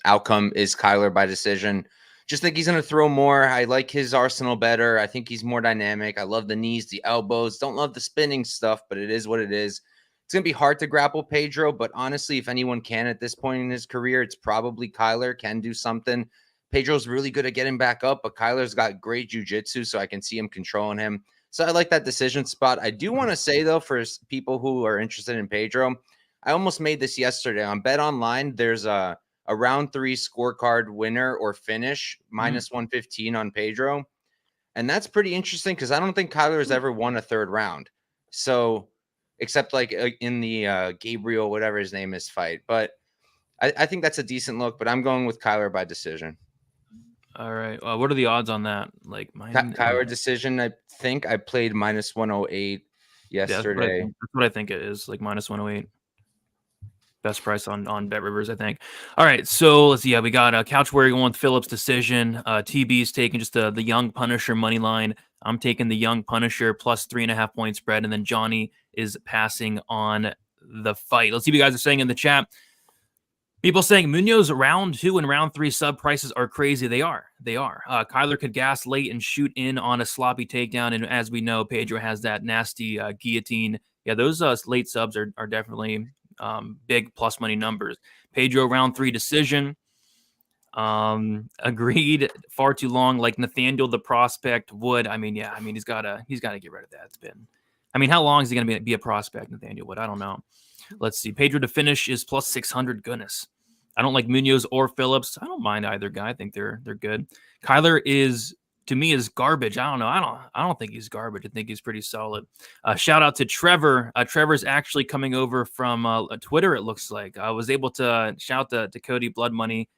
outcome is Kyler by decision. Just think he's going to throw more. I like his arsenal better. I think he's more dynamic. I love the knees, the elbows. Don't love the spinning stuff, but it is what it is. It's going to be hard to grapple Pedro, but honestly, if anyone can at this point in his career, it's probably Kyler. Can do something. Pedro's really good at getting back up, but Kyler's got great jiu-jitsu, so I can see him controlling him. So I like that decision spot. I do want to say, though, for people who are interested in Pedro, I almost made this yesterday. On Bet Online, there's a round 3 scorecard winner or finish, minus 115 on Pedro. And that's pretty interesting because I don't think Kyler has ever won a third round. So, except like in the Gabriel, whatever his name is, fight. But I think that's a decent look, but I'm going with Kyler by decision. All right. What are the odds on that? Like Kyler decision, I think I played minus 108 yesterday. Yeah, that's what I think it is, like minus 108. Best price on Bet Rivers, I think. All right, so let's see. Yeah, we got Couch Warrior going with Phillips decision. TB's taking just the Young Punisher money line. I'm taking the Young Punisher plus 3.5 point spread, and then Johnny is passing on the fight. Let's see what you guys are saying in the chat. People saying Munoz round 2 and round 3 sub prices are crazy. They are. Kyler could gas late and shoot in on a sloppy takedown, and as we know, Pedro has that nasty guillotine. Yeah, those late subs are definitely big plus money numbers. Pedro round 3 decision. Agreed. Far too long, like Nathaniel the prospect would. He's gotta get rid of that. It's been. How long is he gonna be a prospect, Nathaniel Wood? I don't know. Let's see. Pedro to finish is plus 600. Goodness. I don't like Munoz or Phillips. I don't mind either guy. I think they're good. Kyler is, to me, is garbage. I don't know. I don't think he's garbage. I think he's pretty solid. Shout out to Trevor. Trevor's actually coming over from Twitter, it looks like. I was able to shout out to Cody Blood Money,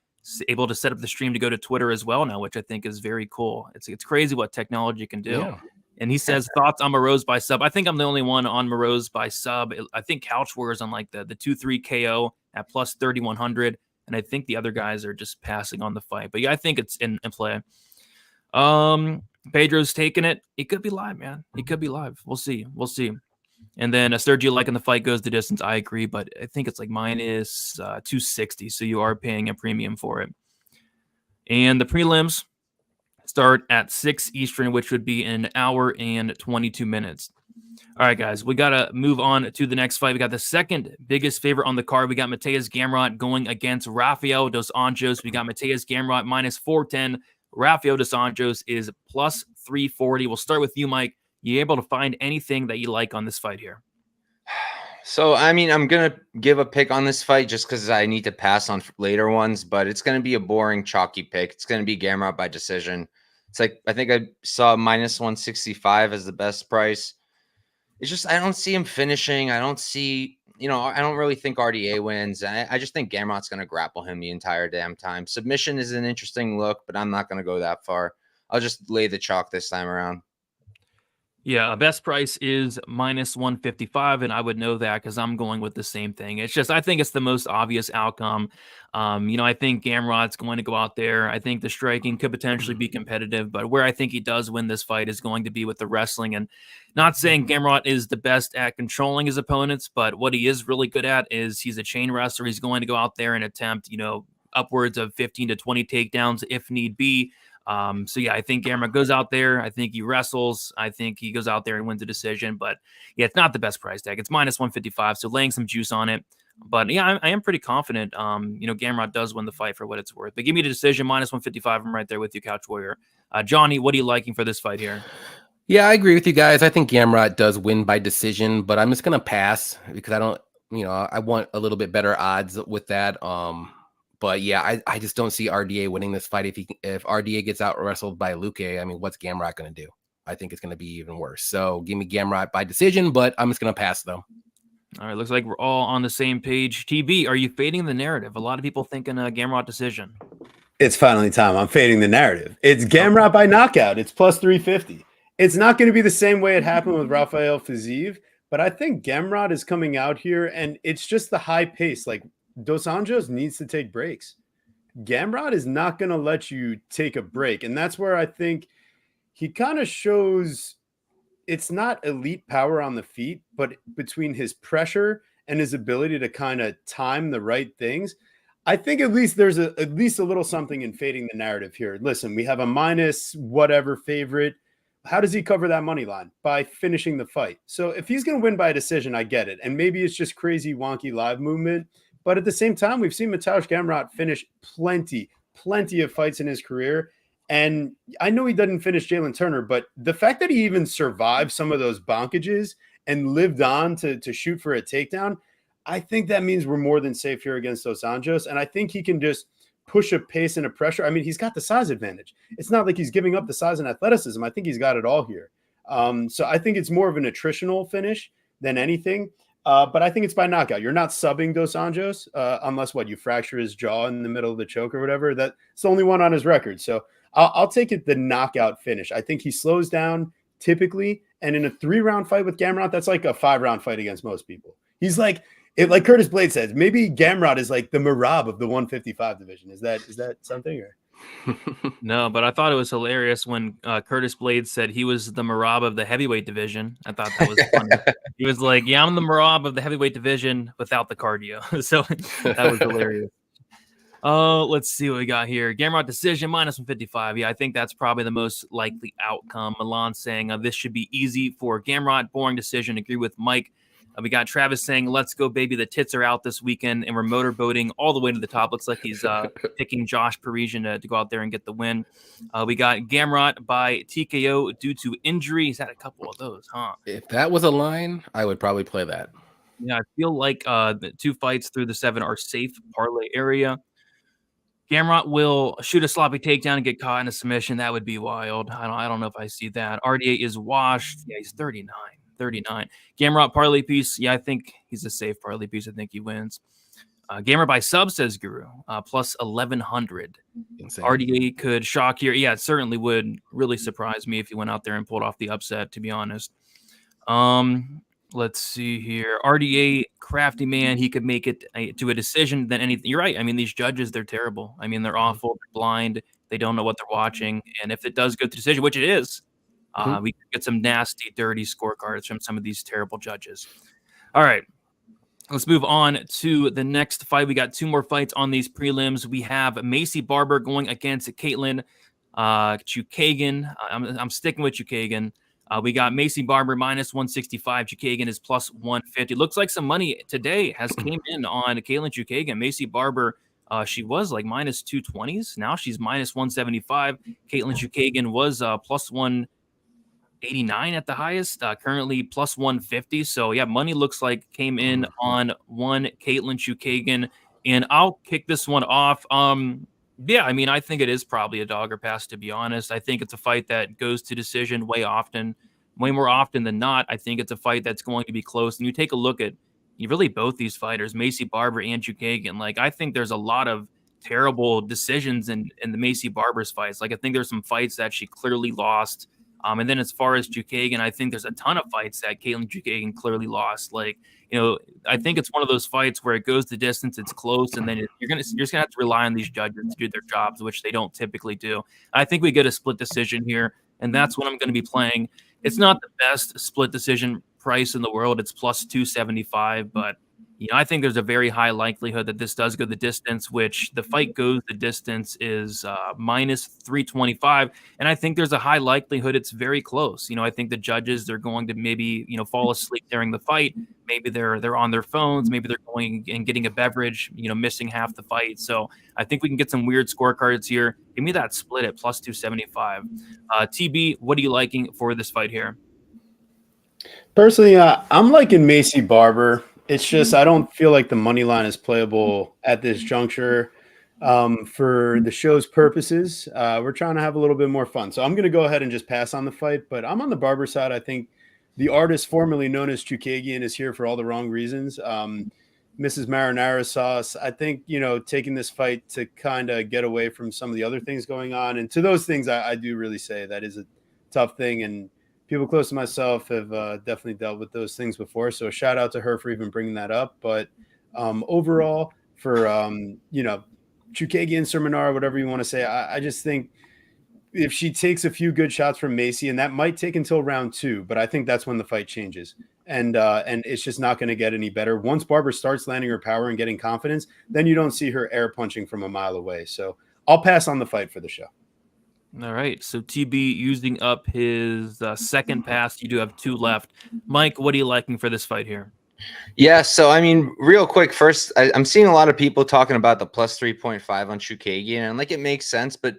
able to set up the stream to go to Twitter as well now, which I think is very cool. It's crazy what technology can do. Yeah. And he says, thoughts on Marose by sub. I think I'm the only one on Marose by sub. I think Couch Warriors on like the 2-3 KO at plus 3,100. And I think the other guys are just passing on the fight. But yeah, I think it's in play. Pedro's taking it. It could be live, man. It could be live. We'll see. And then Sergio liking the fight goes the distance. I agree, but I think it's like minus 260. So you are paying a premium for it. And the prelims start at 6 Eastern, which would be an hour and 22 minutes. All right, guys, we got to move on to the next fight. We got the second biggest favorite on the card. We got Mateusz Gamrot going against Rafael dos Anjos. We got Mateusz Gamrot minus 410. Rafael dos Anjos is plus 340. We'll start with you, Mike. You able to find anything that you like on this fight here? So, I'm going to give a pick on this fight just because I need to pass on later ones, but it's going to be a boring, chalky pick. It's going to be Gamrot by decision. It's like, I think I saw minus 165 as the best price. It's just, I don't see him finishing. I don't see, I don't really think RDA wins. I just think Gamrot's going to grapple him the entire damn time. Submission is an interesting look, but I'm not going to go that far. I'll just lay the chalk this time around. Yeah, best price is minus 155, and I would know that because I'm going with the same thing. It's just, I think it's the most obvious outcome. I think Gamrot's going to go out there. I think the striking could potentially be competitive, but where I think he does win this fight is going to be with the wrestling. And not saying Gamrot is the best at controlling his opponents, but what he is really good at is he's a chain wrestler. He's going to go out there and attempt, upwards of 15 to 20 takedowns if need be. So yeah, I think Gamrot goes out there. I think he wrestles. I think he goes out there and wins a decision. But yeah, it's not the best price tag. It's minus 155. So laying some juice on it. But yeah, I am pretty confident. Gamrot does win the fight for what it's worth. But give me the decision minus 155. I'm right there with you, Couch Warrior. Johnny, what are you liking for this fight here? Yeah, I agree with you guys. I think Gamrot does win by decision, but I'm just gonna pass because I don't. I want a little bit better odds with that. But yeah, I just don't see RDA winning this fight. If RDA gets out wrestled by Luke, what's Gamrot going to do? I think it's going to be even worse. So give me Gamrot by decision, but I'm just going to pass though. All right, looks like we're all on the same page. TB, are you fading the narrative? A lot of people thinking Gamrot decision. It's finally time. I'm fading the narrative. It's Gamrot by knockout. It's plus 350. It's not going to be the same way it happened with Rafael Fiziev, but I think Gamrot is coming out here, and it's just the high pace. Like, Dos Anjos needs to take breaks. Gamrot is not going to let you take a break. And that's where I think he kind of shows it's not elite power on the feet, but between his pressure and his ability to kind of time the right things, I think at least there's at least a little something in fading the narrative here. Listen, we have a minus whatever favorite. How does he cover that money line? By finishing the fight. So if he's going to win by a decision, I get it. And maybe it's just crazy, wonky live movement. But at the same time, we've seen Mateusz Gamrot finish plenty of fights in his career. And I know he doesn't finish Jalen Turner, but the fact that he even survived some of those bonkages and lived on to shoot for a takedown, I think that means we're more than safe here against Dos Anjos. And I think he can just push a pace and a pressure. I mean, he's got the size advantage. It's not like he's giving up the size and athleticism. I think he's got it all here. So I think it's more of an attritional finish than anything. But I think it's by knockout. You're not subbing Dos Anjos unless you fracture his jaw in the middle of the choke or whatever. That's the only one on his record. So I'll take it the knockout finish. I think he slows down typically. And in a 3-round fight with Gamrot, that's like a 5-round fight against most people. He's like Curtis Blaydes says, maybe Gamrot is like the Marab of the 155 division. Is that something? Or? No, but I thought it was hilarious when Curtis Blaydes said he was the Marab of the heavyweight division. I thought that was funny. He was like, yeah, I'm the Marab of the heavyweight division without the cardio. So that was hilarious. Let's see what we got here. Gamrot decision, minus 155. Yeah, I think that's probably the most likely outcome. Milan saying this should be easy for Gamrot. Boring decision. Agree with Mike. We got Travis saying, let's go, baby. The tits are out this weekend, and we're motorboating all the way to the top. Looks like he's picking Josh Parisian to go out there and get the win. We got Gamrot by TKO due to injury. He's had a couple of those, huh? If that was a line, I would probably play that. Yeah, I feel like the 2 fights through the 7 are safe parlay area. Gamrot will shoot a sloppy takedown and get caught in a submission. That would be wild. I don't know if I see that. RDA is washed. Yeah, he's 39. Gamrot parlay piece. Yeah, I think he's a safe parlay piece. I think he wins. Gamer by sub, says Guru, plus 1,100. Insane. RDA could shock here. Yeah, it certainly would really surprise me if he went out there and pulled off the upset, to be honest. Let's see here. RDA, crafty man. He could make it to a decision than anything. You're right. I mean, these judges, they're terrible. I mean, they're awful. They're blind. They don't know what they're watching. And if it does go to decision, which it is, we could get some nasty, dirty scorecards from some of these terrible judges. All right. Let's move on to the next fight. We got 2 more fights on these prelims. We have Macy Barber going against Caitlin Chookagian. I'm sticking with Chookagian. We got Macy Barber minus 165. Chookagian is plus 150. Looks like some money today has came in on Caitlin Chookagian. Macy Barber, she was like minus 220s. Now she's minus 175. Caitlin Chookagian was plus 189 at the highest, currently plus 150. So yeah, money looks like came in on one Caitlin Chookagian, and I'll kick this one off. Yeah, I mean, I think it is probably a dog or pass, to be honest. I think it's a fight that goes to decision way more often than not. I think it's a fight that's going to be close. And you take a look at really both these fighters, Macy Barber and Chookagian. Like, I think there's a lot of terrible decisions in the Macy Barber's fights. Like, I think there's some fights that she clearly lost. And then as far as Chookagian, I think there's a ton of fights that Caitlin Chookagian clearly lost. Like, I think it's one of those fights where it goes the distance, it's close, and then you're just gonna have to rely on these judges to do their jobs, which they don't typically do. I think we get a split decision here, and that's what I'm going to be playing. It's not the best split decision price in the world. It's plus 275, but I think there's a very high likelihood that this does go the distance, which the fight goes the distance is minus 325. And I think there's a high likelihood it's very close. I think the judges, they're going to maybe, fall asleep during the fight. Maybe they're on their phones. Maybe they're going and getting a beverage, missing half the fight. So I think we can get some weird scorecards here. Give me that split at plus 275. TB, what are you liking for this fight here? Personally, I'm liking Macy Barber. It's just I don't feel like the money line is playable at this juncture. For the show's purposes, we're trying to have a little bit more fun. So I'm going to go ahead and just pass on the fight, but I'm on the Barber side. I think the artist formerly known as Chookagian is here for all the wrong reasons. Mrs. Marinara sauce, I think, taking this fight to kind of get away from some of the other things going on. And to those things, I do really say that is a tough thing. And people close to myself have definitely dealt with those things before. So shout out to her for even bringing that up. But overall, for, Chookagian, Sermonara, whatever you want to say, I just think if she takes a few good shots from Macy, and that might take until round 2, but I think that's when the fight changes. And it's just not going to get any better. Once Barber starts landing her power and getting confidence, then you don't see her air punching from a mile away. So I'll pass on the fight for the show. All right. So TB using up his second pass. You do have 2 left. Mike, what are you liking for this fight here? Yeah, so I mean, real quick, first, I'm seeing a lot of people talking about the plus 3.5 on Chookagian, and like it makes sense, but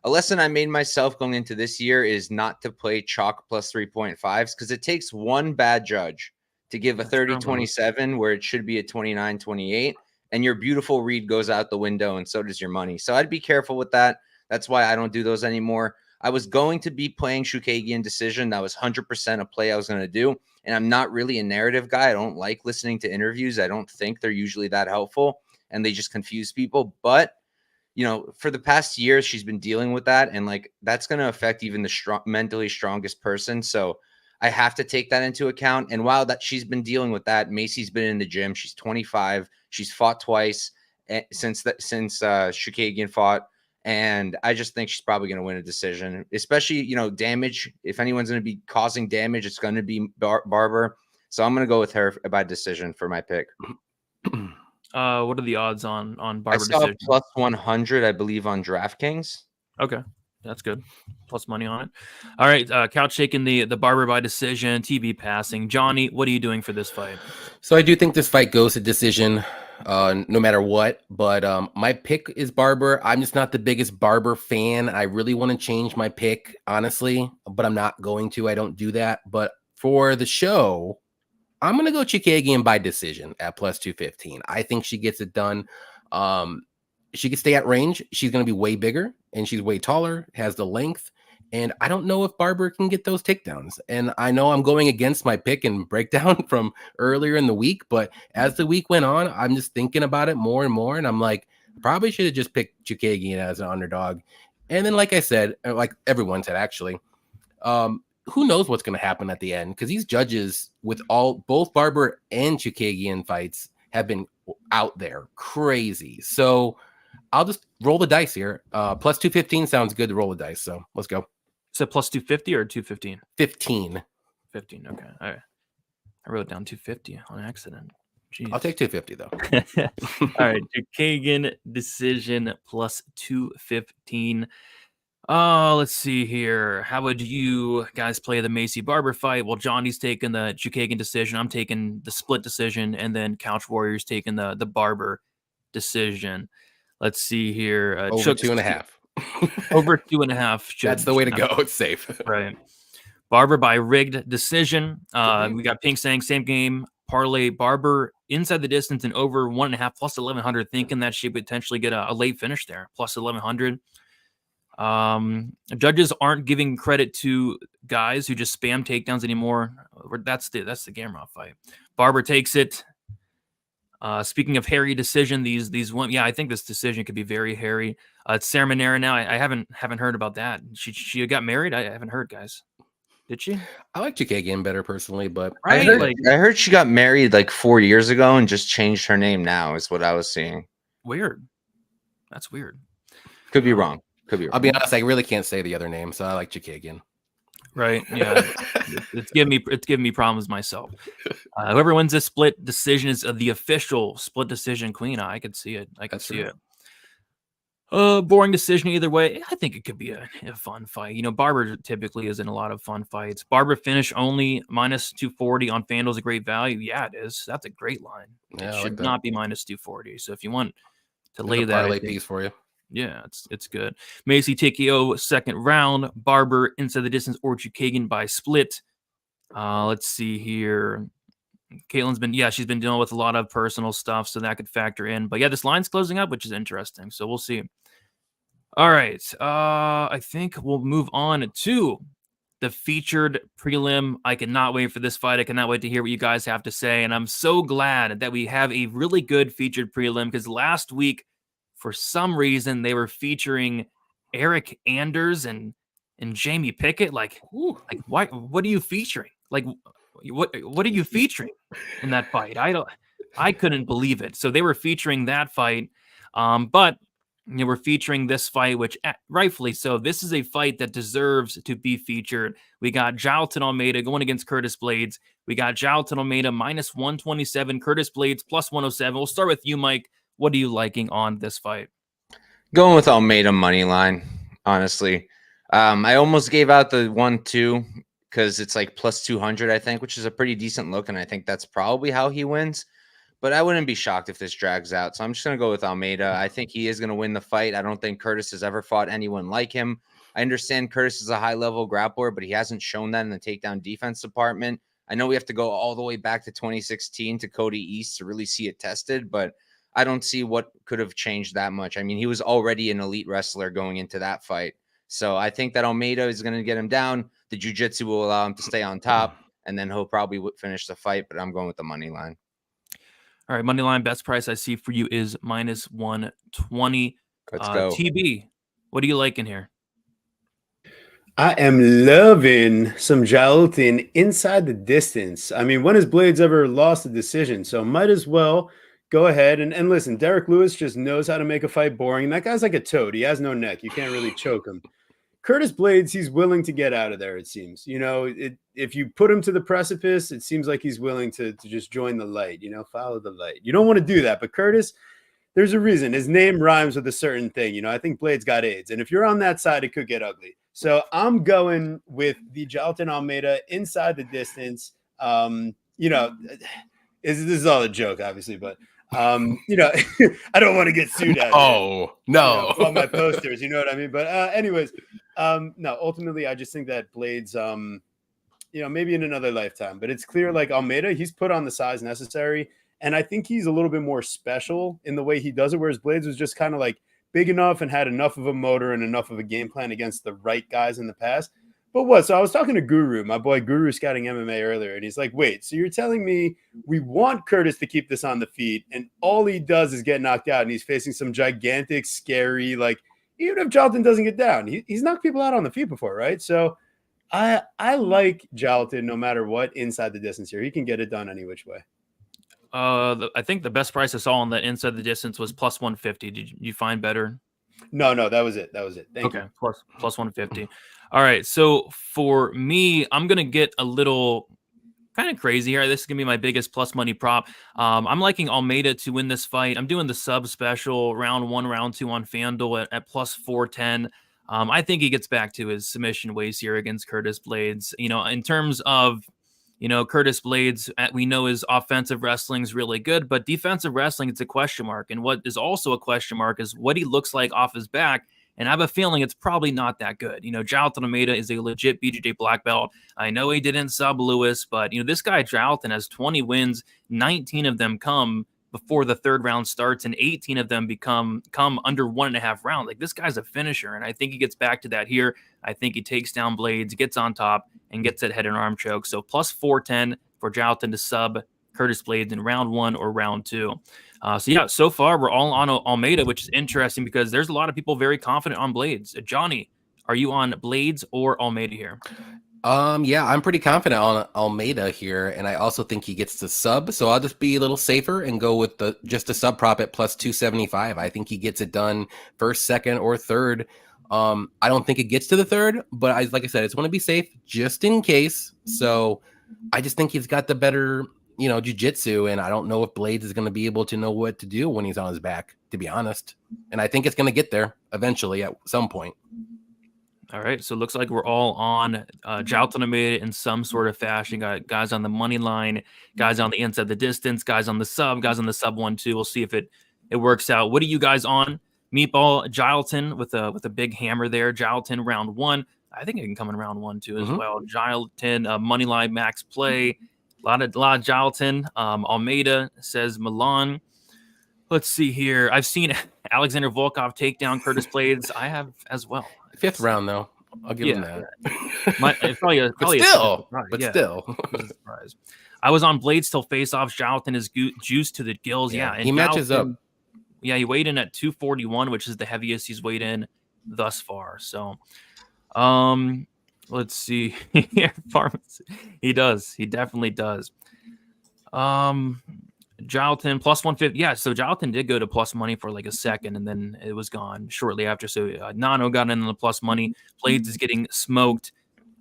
a lesson I made myself going into this year is not to play chalk plus 3.5s because it takes one bad judge to give a 30-27 where it should be a 29-28, and your beautiful read goes out the window, and so does your money. So I'd be careful with that. That's why I don't do those anymore. I was going to be playing Chookagian decision. That was 100% a play I was going to do. And I'm not really a narrative guy. I don't like listening to interviews. I don't think they're usually that helpful, and they just confuse people. But, you know, for the past year, she's been dealing with that. And like, that's going to affect even the mentally strongest person. So I have to take that into account. And while that she's been dealing with that, Macy's been in the gym. She's 25. She's fought twice since Chookagian fought. And I just think she's probably going to win a decision, especially, you know, damage. If anyone's going to be causing damage, it's going to be Barber. So I'm going to go with her by decision for my pick. What are the odds on Barber I saw decision? plus 100, I believe, on DraftKings. Okay, that's good. Plus money on it. All right, couch shaking the Barber by decision, TB passing. Johnny, what are you doing for this fight? So I do think this fight goes to decision. No matter what, but my pick is Barber. I'm just not the biggest Barber fan. I really want to change my pick, honestly, but I'm not going to. I don't do that. But for the show, I'm going to go Chookagian by decision at plus 215. I think she gets it done. She can stay at range. She's going to be way bigger, and she's way taller, has the length. And I don't know if Barber can get those takedowns. And I know I'm going against my pick and breakdown from earlier in the week, but as the week went on, I'm just thinking about it more and more. And I'm like, probably should have just picked Chookagian as an underdog. And then, like I said, like everyone said, actually, who knows what's going to happen at the end? Because these judges with both Barber and Chookagian fights have been out there crazy. So I'll just roll the dice here. Plus 215 sounds good to roll the dice. So let's go. So plus 250 or 215? 15. 15. Okay. All right. I wrote down 250 on accident. Jeez. I'll take 250 though. All right. Chookagian decision plus 215. Let's see here. How would you guys play the Macy Barber fight? Well, Johnny's taking the Chookagian decision. I'm taking the split decision, and then Couch Warriors taking the Barber decision. Let's see here. Over 2.5. Over 2.5. That's the way to go. It's safe. Right. Barber by rigged decision. We got Pink saying same game. Parlay Barber inside the distance and over 1.5 plus 1,100. Thinking that she potentially get a late finish there. Plus 1,100. Judges aren't giving credit to guys who just spam takedowns anymore. That's the Gamrot fight. Barber takes it. Speaking of hairy decision, these one, yeah, I think this decision could be very hairy. It's Sarah Monera now. I haven't heard about that. She got married. I haven't heard, guys. Did she? I like Chookagian better personally, but right? I heard she got married like 4 years ago and just changed her name now. Is what I was seeing. Weird. That's weird. Could be wrong. I'll be honest. I really can't say the other name, so I like Chookagian. Right. Yeah. it's giving me problems myself. Whoever wins this split decision is the official split decision queen. I could see it. Boring decision either way. I think it could be a fun fight. You know, Barber typically is in a lot of fun fights. Barber finish only minus 240 on FanDuel is a great value. Yeah, it is. That's a great line. Yeah, it should not be minus 240. So if you want to lay that parlay piece for you. Yeah, it's good. Macy TKO second round. Barber inside the distance or Chookagian by split. Let's see here. Caitlin's she's been dealing with a lot of personal stuff, so that could factor in. But yeah, this line's closing up, which is interesting. So we'll see. All right. I think we'll move on to the featured prelim. I cannot wait for this fight. I cannot wait to hear what you guys have to say. And I'm so glad that we have a really good featured prelim because last week, for some reason, they were featuring Eric Anders and Jamie Pickett. Like what are you featuring? Like, what are you featuring in that fight? I couldn't believe it. So they were featuring that fight. But we're featuring this fight, which rightfully so. This is a fight that deserves to be featured. We got Jailton Almeida going against Curtis Blaydes. We got Jailton Almeida minus 127, Curtis Blaydes plus 107. We'll start with you, Mike. What are you liking on this fight? Going with Almeida money line, honestly. I almost gave out the 1-2 because it's like plus 200, I think, which is a pretty decent look, and I think that's probably how he wins. But I wouldn't be shocked if this drags out. So I'm just going to go with Almeida. I think he is going to win the fight. I don't think Curtis has ever fought anyone like him. I understand Curtis is a high-level grappler, but he hasn't shown that in the takedown defense department. I know we have to go all the way back to 2016 to Cody East to really see it tested, but I don't see what could have changed that much. I mean, he was already an elite wrestler going into that fight. So I think that Almeida is going to get him down. The jiu-jitsu will allow him to stay on top, and then he'll probably finish the fight, but I'm going with the money line. All right, money line best price I see for you is minus 120. Let's go. TB, what are you liking here? I am loving some Jailton inside the distance. I mean, when has Blaydes ever lost a decision? So might as well go ahead and listen. Derek Lewis just knows how to make a fight boring. That guy's like a toad. He has no neck. You can't really choke him. Curtis Blaydes, he's willing to get out of there, it seems. You know, if you put him to the precipice, it seems like he's willing to just join the light, you know, follow the light. You don't want to do that. But Curtis, there's a reason. His name rhymes with a certain thing. You know, I think Blaydes got AIDS. And if you're on that side, it could get ugly. So I'm going with the Jailton Almeida inside the distance. You know, this is all a joke, obviously, but you know, I don't want to get sued at no, you know, on my posters, you know what I mean? But anyways, no, ultimately I just think that Blaydes, you know, maybe in another lifetime, but it's clear like Almeida, he's put on the size necessary, and I think he's a little bit more special in the way he does it, whereas Blaydes was just kind of like big enough and had enough of a motor and enough of a game plan against the right guys in the past. But what? So I was talking to Guru, my boy Guru, scouting MMA earlier, and he's like, wait, so you're telling me we want Curtis to keep this on the feet, and all he does is get knocked out, and he's facing some gigantic, scary, like, even if Jailton doesn't get down, he's knocked people out on the feet before, right? So I like Jailton no matter what inside the distance here. He can get it done any which way. I think the best price I saw on that inside the distance was plus 150. Did you find better? No, that was it. Thank you. Plus 150. All right. So for me, I'm going to get a little kind of crazy here. This is going to be my biggest plus money prop. I'm liking Almeida to win this fight. I'm doing the sub special round 1, round 2 on FanDuel at plus 410. I think he gets back to his submission ways here against Curtis Blaydes. You know, in terms of, you know, Curtis Blaydes, we know his offensive wrestling is really good, but defensive wrestling, it's a question mark. And what is also a question mark is what he looks like off his back. And I have a feeling it's probably not that good. You know, Jailton Almeida is a legit BJJ black belt. I know he didn't sub Lewis, but, you know, this guy Jailton has 20 wins. 19 of them come before the third round starts, and 18 of them come under 1.5 rounds. Like, this guy's a finisher, and I think he gets back to that here. I think he takes down Blaydes, gets on top, and gets that head and arm choke. So plus 410 for Jailton to sub Curtis Blaydes in round 1 or round 2. So yeah, so far we're all on Almeida, which is interesting because there's a lot of people very confident on Blaydes. Johnny, are you on Blaydes or Almeida here? Yeah, I'm pretty confident on Almeida here, and I also think he gets the sub, so I'll just be a little safer and go with just a sub prop at plus 275. I think he gets it done first, second, or third. I don't think it gets to the third, but like I said, I just want to be safe just in case. So I just think he's got the better, you know, jiu-jitsu, and I don't know if Blaydes is going to be able to know what to do when he's on his back, to be honest. And I think it's going to get there eventually at some point. All right, so it looks like we're all on Jailton Almeida in some sort of fashion. Got guys on the money line, guys on the inside the distance, guys on the sub 1-2. We'll see if it works out. What are you guys on? Meatball Jailton with a big hammer there. Jailton round 1. I think it can come in round 1 too as well. Jailton money line max play. A lot of Jailton. Almeida says Milan. Let's see here. I've seen Alexander Volkov take down Curtis Blaydes. I have as well. 5th round, though. I'll give him that. It's probably still. Surprise. I was on Blaydes till face-offs. Jailton is juiced to the gills. Yeah, and he matches up. Yeah, he weighed in at 241, which is the heaviest he's weighed in thus far. So, let's see. He does. He definitely does. Jalton plus 150. Yeah, so Jalton did go to plus money for like a second, and then it was gone shortly after. So Nano got in on the plus money. Blaydes is getting smoked.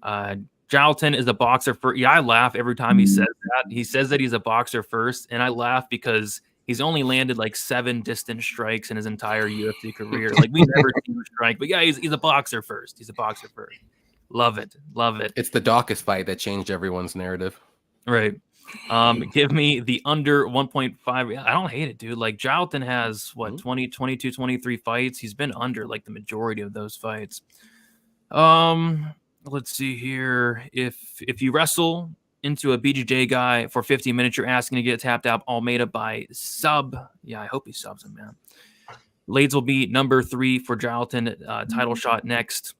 Jalton is a boxer first. Yeah, I laugh every time he says that. He says that he's a boxer first, and I laugh because he's only landed like 7 distant strikes in his entire UFC career. Like, we never seen him strike. But yeah, he's a boxer first. He's a boxer first. Love it. Love it. It's the Dawkins fight that changed everyone's narrative. Right. Give me the under 1.5. I don't hate it, dude. Like, Jalton has, 20, 22, 23 fights. He's been under, like, the majority of those fights. Let's see here. If you wrestle into a BJJ guy for 50 minutes, you're asking to get tapped out Almeida by sub. Yeah, I hope he subs him, man. Blaydes will be number 3 for Jalton. Title shot next.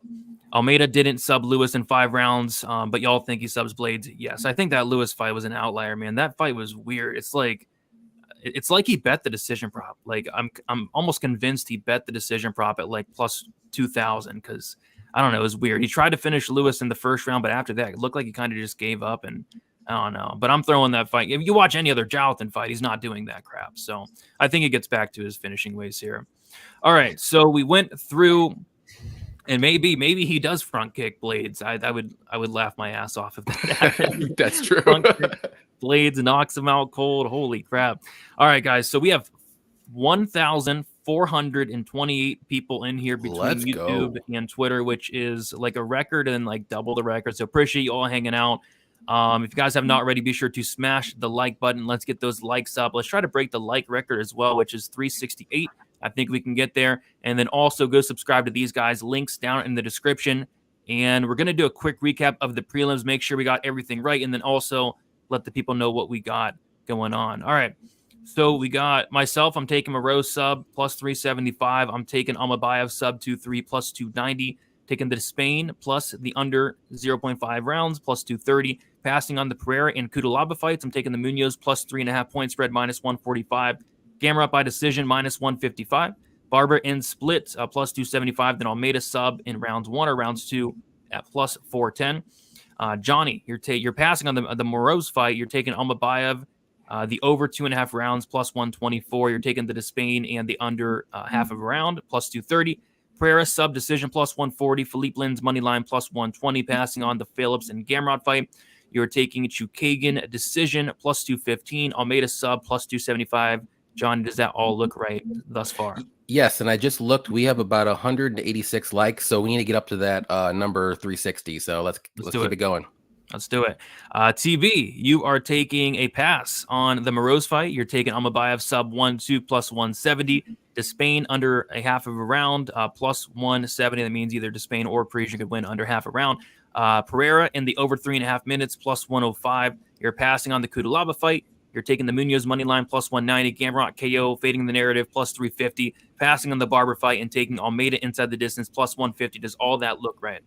Almeida didn't sub Lewis in 5 rounds, but y'all think he subs Blaydes. Yes, I think that Lewis fight was an outlier, man. That fight was weird. It's like he bet the decision prop. Like, I'm almost convinced he bet the decision prop at like plus 2,000 because I don't know. It was weird. He tried to finish Lewis in the first round, but after that, it looked like he kind of just gave up. And I don't know. But I'm throwing that fight. If you watch any other Jalton fight, he's not doing that crap. So I think it gets back to his finishing ways here. All right. So we went through, and maybe he does front kick Blaydes. I would laugh my ass off if that happened. That's true. Blaydes knocks him out cold. Holy crap. All right, guys. So we have 1,428 people in here between YouTube and Twitter, which is like a record and like double the record. So appreciate you all hanging out. If you guys have not already, be sure to smash the like button. Let's get those likes up. Let's try to break the like record as well, which is 368. I think we can get there. And then also go subscribe to these guys. Links down in the description. And we're going to do a quick recap of the prelims, make sure we got everything right, and then also let the people know what we got going on. All right. So we got myself. I'm taking Marose sub plus 375. I'm taking Amayev sub 2-3 plus 290. Taking the Despain plus the under 0.5 rounds plus 230. Passing on the Pereira and Cudalaaba fights. I'm taking the Munoz plus 3.5 point spread minus 145. Gamrot by decision minus 155. Barber in split plus 275. Then Almeida sub in rounds 1 or rounds 2 at plus 410. Johnny, you're passing on the Marose fight. You're taking Amayev. The over 2.5 rounds plus 124. You're taking the Despain and the under half of a round plus 230. Pereira sub decision plus 140. Philippe Lin's money line plus 120. Passing on the Phillips and Gamrot fight. You're taking Chookagian decision plus 215. Almeida sub plus 275. John, does that all look right thus far? Yes, and I just looked. We have about 186 likes, so we need to get up to that number 360. So let's keep it going. Let's do it. TV, you are taking a pass on the Marose fight. You're taking Amayev sub 1-2 plus 170. Despain under a half of a round plus 170. That means either Despain or Parisian could win under half a round. Pereira in the over 3.5 minutes plus 105. You're passing on the Cudalaaba fight. You're taking the Munoz money line plus 190. Gamrot KO fading the narrative plus 350. Passing on the Barber fight and taking Almeida inside the distance plus 150. Does all that look right?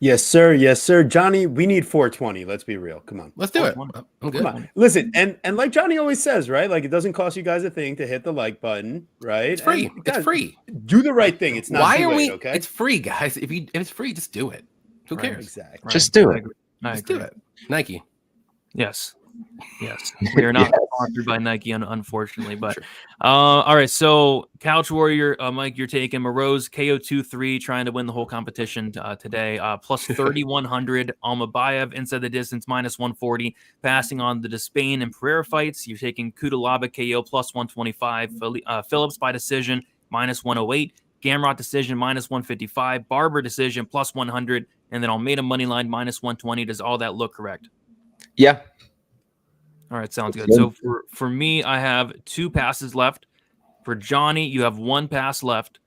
Yes, sir. Yes, sir. Johnny, we need 420. Let's be real. Come on. Let's do it. I'm good. Come on. Listen, and like Johnny always says, right? Like, it doesn't cost you guys a thing to hit the like button, right? It's free. And, guys, it's free. Do the right thing. It's not Why too are late, we? okay? It's free, guys. If it's free, just do it. Who cares? Exactly. Right. Just do it. Just do it. Nike. Yes. We are not sponsored by Nike, unfortunately. But all right. So Couch Warrior, Mike, you're taking Marose KO 2-3, trying to win the whole competition today. Plus 3,100. Amayev inside the distance minus 140. Passing on the Despain and Pereira fights. You're taking Cudalaaba KO plus 125. Phillips by decision minus 108. Gamrot decision minus 155. Barber decision plus 100. And then Almeida money line minus 120. Does all that look correct? Yeah. All right, sounds good. So for me, I have 2 passes left. For Johnny, you have 1 pass left.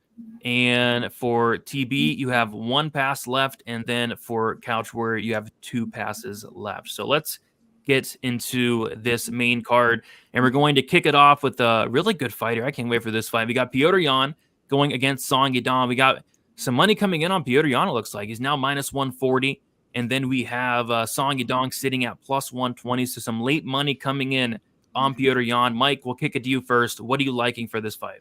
And for TB, you have 1 pass left. And then for Couch Warrior, you have 2 passes left. So let's get into this main card. And we're going to kick it off with a really good fighter. I can't wait for this fight. We got Petr Yan going against Song Yadong. We got some money coming in on Petr Yan, it looks like. He's now minus 140. And then we have Song Yadong sitting at plus 120. So some late money coming in on Petr Yan. Mike, we'll kick it to you first. What are you liking for this fight?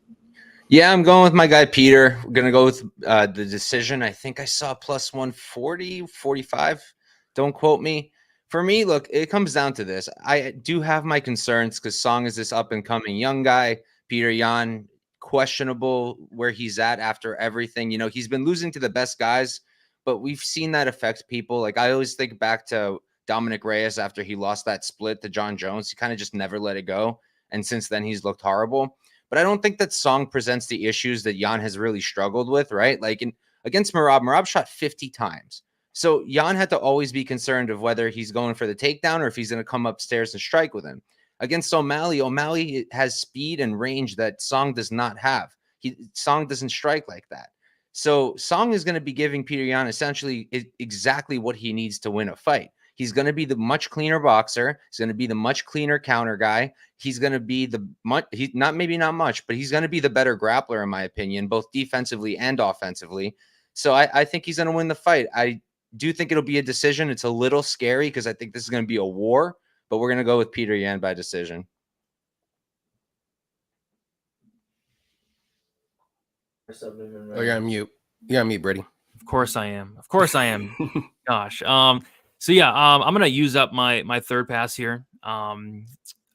Yeah, I'm going with my guy Peter. We're going to go with the decision. I think I saw plus 140, 45. Don't quote me. For me, look, it comes down to this. I do have my concerns because Song is this up and coming young guy. Peter Yan, questionable where he's at after everything. You know, he's been losing to the best guys, but we've seen that affect people. Like, I always think back to Dominic Reyes after he lost that split to John Jones. He kind of just never let it go. And since then, he's looked horrible. But I don't think that Song presents the issues that Yan has really struggled with, right? Like against Merab shot 50 times. So Yan had to always be concerned of whether he's going for the takedown or if he's going to come upstairs and strike with him. Against O'Malley has speed and range that Song does not have. Song doesn't strike like that. So Song is going to be giving Peter Yan essentially exactly what he needs to win a fight. He's going to be the much cleaner boxer. He's going to be the much cleaner counter guy. He's going to be he's not much, but he's going to be the better grappler in my opinion, both defensively and offensively. So I think he's going to win the fight. I do think it'll be a decision. It's a little scary because I think this is going to be a war, but we're going to go with Peter Yan by decision. Oh, you're on mute. You're on mute, Brady. Of course I am. Of course I am. Gosh. So yeah, I'm gonna use up my third pass here.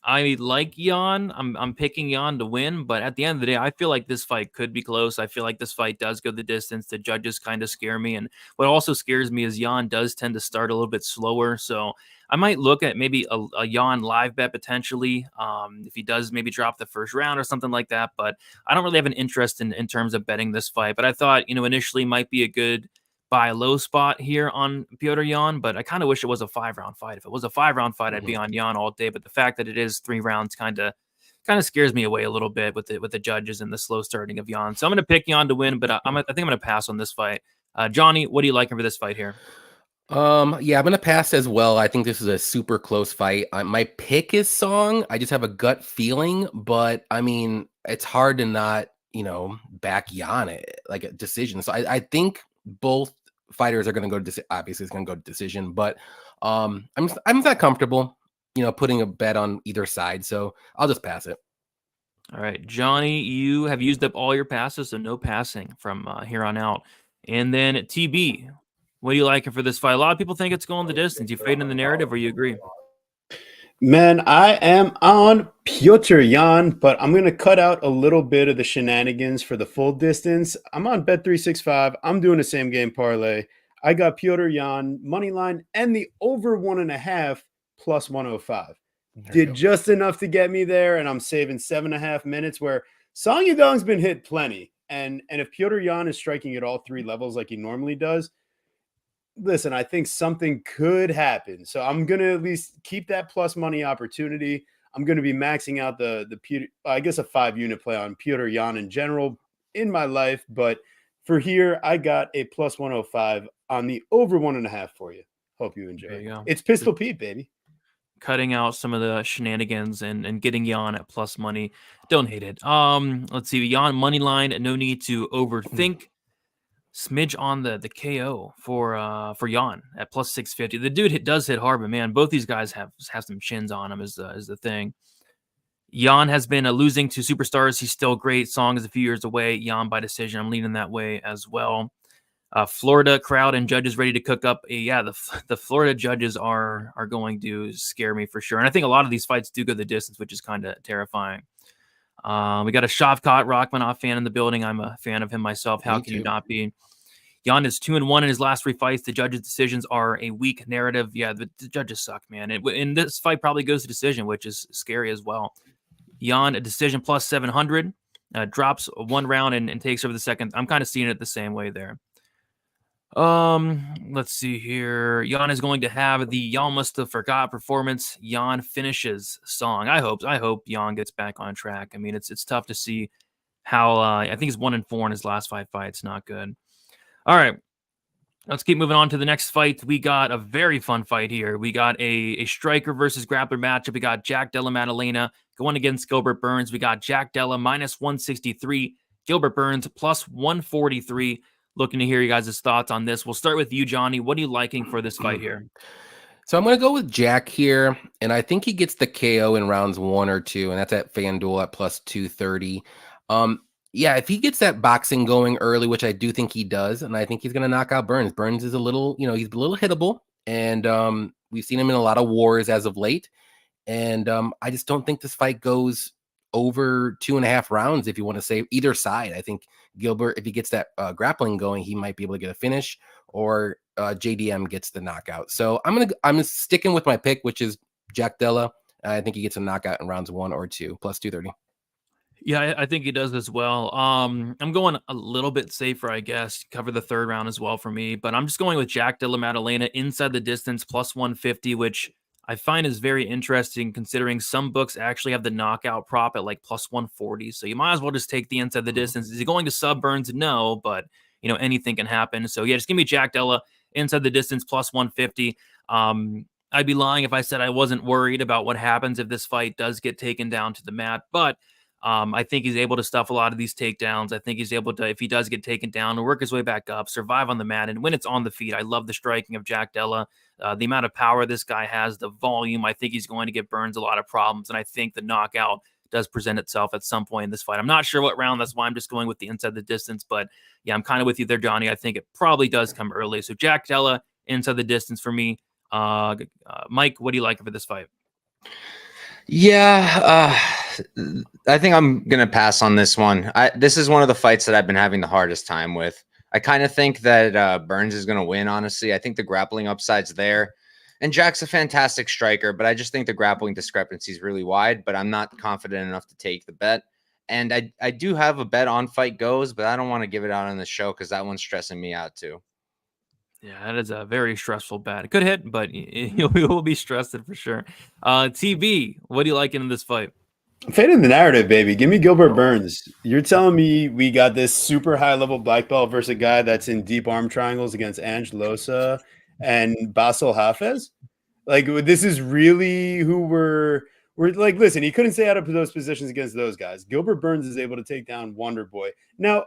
I like Yan. I'm picking Yan to win, but at the end of the day, I feel like this fight could be close. I feel like this fight does go the distance. The judges kind of scare me, and what also scares me is Yan does tend to start a little bit slower. So I might look at maybe a Yan live bet potentially, if he does maybe drop the first round or something like that. But I don't really have an interest in terms of betting this fight. But I thought, initially might be a good buy low spot here on Piotr Yan, but I kind of wish it was a 5-round fight. If it was a 5-round fight, I'd be on Yan all day. But the fact that it is 3 rounds kind of scares me away a little bit with the judges and the slow starting of Yan. So I'm going to pick Yan to win, but I think I'm going to pass on this fight. Johnny, what are you liking for this fight here? Yeah, I'm gonna pass as well. I think this is a super close fight. My pick is Song. I just have a gut feeling, but I mean, it's hard to not, back Yan like a decision. So I think both fighters are going to go to obviously it's going to go to decision, but I'm not comfortable, putting a bet on either side. So I'll just pass it. All right, Johnny, you have used up all your passes, so no passing from here on out. And then TB, what are you liking for this fight? A lot of people think it's going the distance. You fade in the narrative, or you agree? Man, I am on Piotr Yan, but I'm going to cut out a little bit of the shenanigans for the full distance. I'm on Bet365. I'm doing the same game parlay. I got Piotr Yan money line and the over 1.5 plus 105. Did just enough to get me there, and I'm saving 7.5 minutes where Song Yadong's been hit plenty. And if Piotr Yan is striking at all 3 levels like he normally does, listen, I think something could happen. So I'm going to at least keep that plus money opportunity. I'm going to be maxing out the I guess a 5-unit play on Piotr Yan in general in my life. But for here, I got a plus 105 on the over 1.5 for you. Hope you enjoy it. It's Pistol Pete, baby. Cutting out some of the shenanigans and getting Yan at plus money. Don't hate it. Let's see. Yan money line. No need to overthink. Smidge on the KO for Yan at plus 650. The dude does hit hard, but man, both these guys have some chins on him is the thing. Yan has been losing to superstars. He's still great. Song is a few years away. Yan by decision. I'm leaning that way as well. Florida crowd and judges ready to cook up. The Florida judges are going to scare me for sure. And I think a lot of these fights do go the distance, which is kind of terrifying. We got a Shavkat Rakhmonov fan in the building. I'm a fan of him myself. How can you not be? Yan is 2-1 in his last 3 fights. The judges' decisions are a weak narrative. Yeah, the judges suck, man. And this fight probably goes to decision, which is scary as well. Yan, a decision plus 700, drops 1 round and takes over the second. I'm kind of seeing it the same way there. Let's see here. Yan is going to have the Yan must have forgot performance. Yan finishes Song. I hope Yan gets back on track. I mean, it's tough to see how I think he's 1-4 in his last 5 fights. Not good. All right. Let's keep moving on to the next fight. We got a very fun fight here. We got a striker versus grappler matchup. We got Jack Della Maddalena going against Gilbert Burns. We got Jack Della minus 163, Gilbert Burns plus 143. Looking to hear you guys' thoughts on this. We'll start with you, Johnny. What are you liking for this fight here? So I'm going to go with Jack here, and I think he gets the KO in rounds 1 or 2, and that's at FanDuel at plus 230. Yeah, if he gets that boxing going early, which I do think he does, and I think he's going to knock out Burns. Burns is a little, he's a little hittable, and we've seen him in a lot of wars as of late. And I just don't think this fight goes over 2.5 rounds. If you want to say either side, I think Gilbert, if he gets that grappling going, he might be able to get a finish, or JDM gets the knockout. So I'm sticking with my pick, which is Jack Della. I think he gets a knockout in rounds 1 or 2, plus 230. Yeah, I think he does as well. I'm going a little bit safer, I guess. Cover the 3rd round as well for me, but I'm just going with Jack Della Maddalena inside the distance, plus 150, which I find is very interesting considering some books actually have the knockout prop at like plus 140. So you might as well just take the inside the distance. Is he going to sub Burns? No, but you know, anything can happen. So yeah, just give me Jack Della inside the distance, plus 150. I'd be lying if I said I wasn't worried about what happens if this fight does get taken down to the mat, but I think he's able to stuff a lot of these takedowns. I think he's able to, if he does get taken down, to work his way back up, survive on the mat. And when it's on the feet, I love the striking of Jack Della. The amount of power this guy has, the volume, I think he's going to get Burns a lot of problems. And I think the knockout does present itself at some point in this fight. I'm not sure what round. That's why I'm just going with the inside the distance. But yeah, I'm kind of with you there, Johnny. I think it probably does come early. So Jack Della inside the distance for me. Mike, what do you like for this fight? Yeah, I think I'm going to pass on this one. This is one of the fights that I've been having the hardest time with. I kind of think that Burns is going to win, honestly. I think the grappling upside's there. And Jack's a fantastic striker, but I just think the grappling discrepancy is really wide, but I'm not confident enough to take the bet. And I do have a bet on Fight Goes, but I don't want to give it out on the show because that one's stressing me out too. Yeah, that is a very stressful bet. It could hit, but you will be stressed for sure. TB, what do you like in this fight? I'm fading the narrative, baby. Give me Gilbert Burns. You're telling me we got this super high-level black belt versus a guy that's in deep arm triangles against Anjos and Basel Hafez? Like, this is really who we're like, listen, he couldn't stay out of those positions against those guys. Gilbert Burns is able to take down Wonder Boy. Now,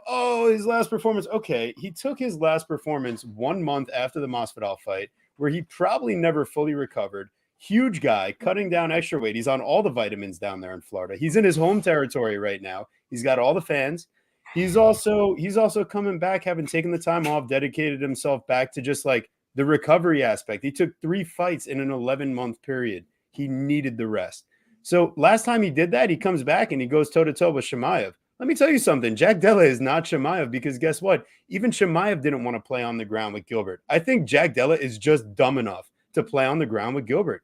his last performance. Okay, he took his last performance 1 month after the Masvidal fight, where he probably never fully recovered. Huge guy, cutting down extra weight. He's on all the vitamins down there in Florida. He's in his home territory right now. He's got all the fans. He's also coming back, having taken the time off, dedicated himself back to just like the recovery aspect. He took 3 fights in an 11-month period. He needed the rest. So last time he did that, he comes back and he goes toe-to-toe with Chimaev. Let me tell you something. Jack Della is not Chimaev because guess what? Even Chimaev didn't want to play on the ground with Gilbert. I think Jack Della is just dumb enough to play on the ground with Gilbert.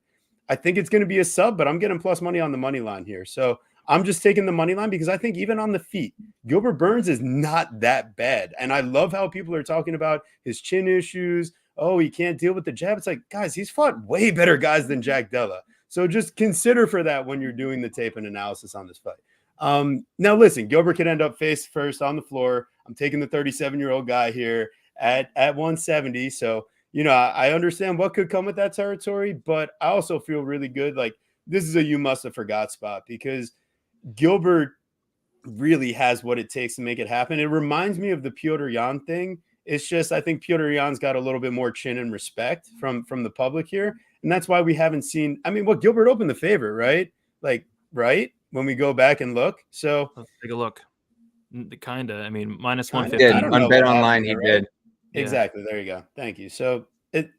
I think it's going to be a sub, but I'm getting plus money on the money line here. So I'm just taking the money line because I think even on the feet, Gilbert Burns is not that bad. And I love how people are talking about his chin issues. Oh, he can't deal with the jab. It's like, guys, he's fought way better guys than Jack Della. So just consider for that when you're doing the tape and analysis on this fight. Now, listen, Gilbert could end up face first on the floor. I'm taking the 37-year-old guy here at 170. So, you know, I understand what could come with that territory, but I also feel really good. Like, this is a you must have forgot spot because Gilbert really has what it takes to make it happen. It reminds me of the Petr Yan thing. It's just I think Petr Yan's got a little bit more chin and respect from the public here. And that's why we haven't seen – I mean, well, Gilbert opened the favorite, right? Like, right? When we go back and look. So let's take a look. Kind of. I mean, minus 150. Yeah, on Bet Online, he did. Yeah. Exactly. There you go. Thank you. So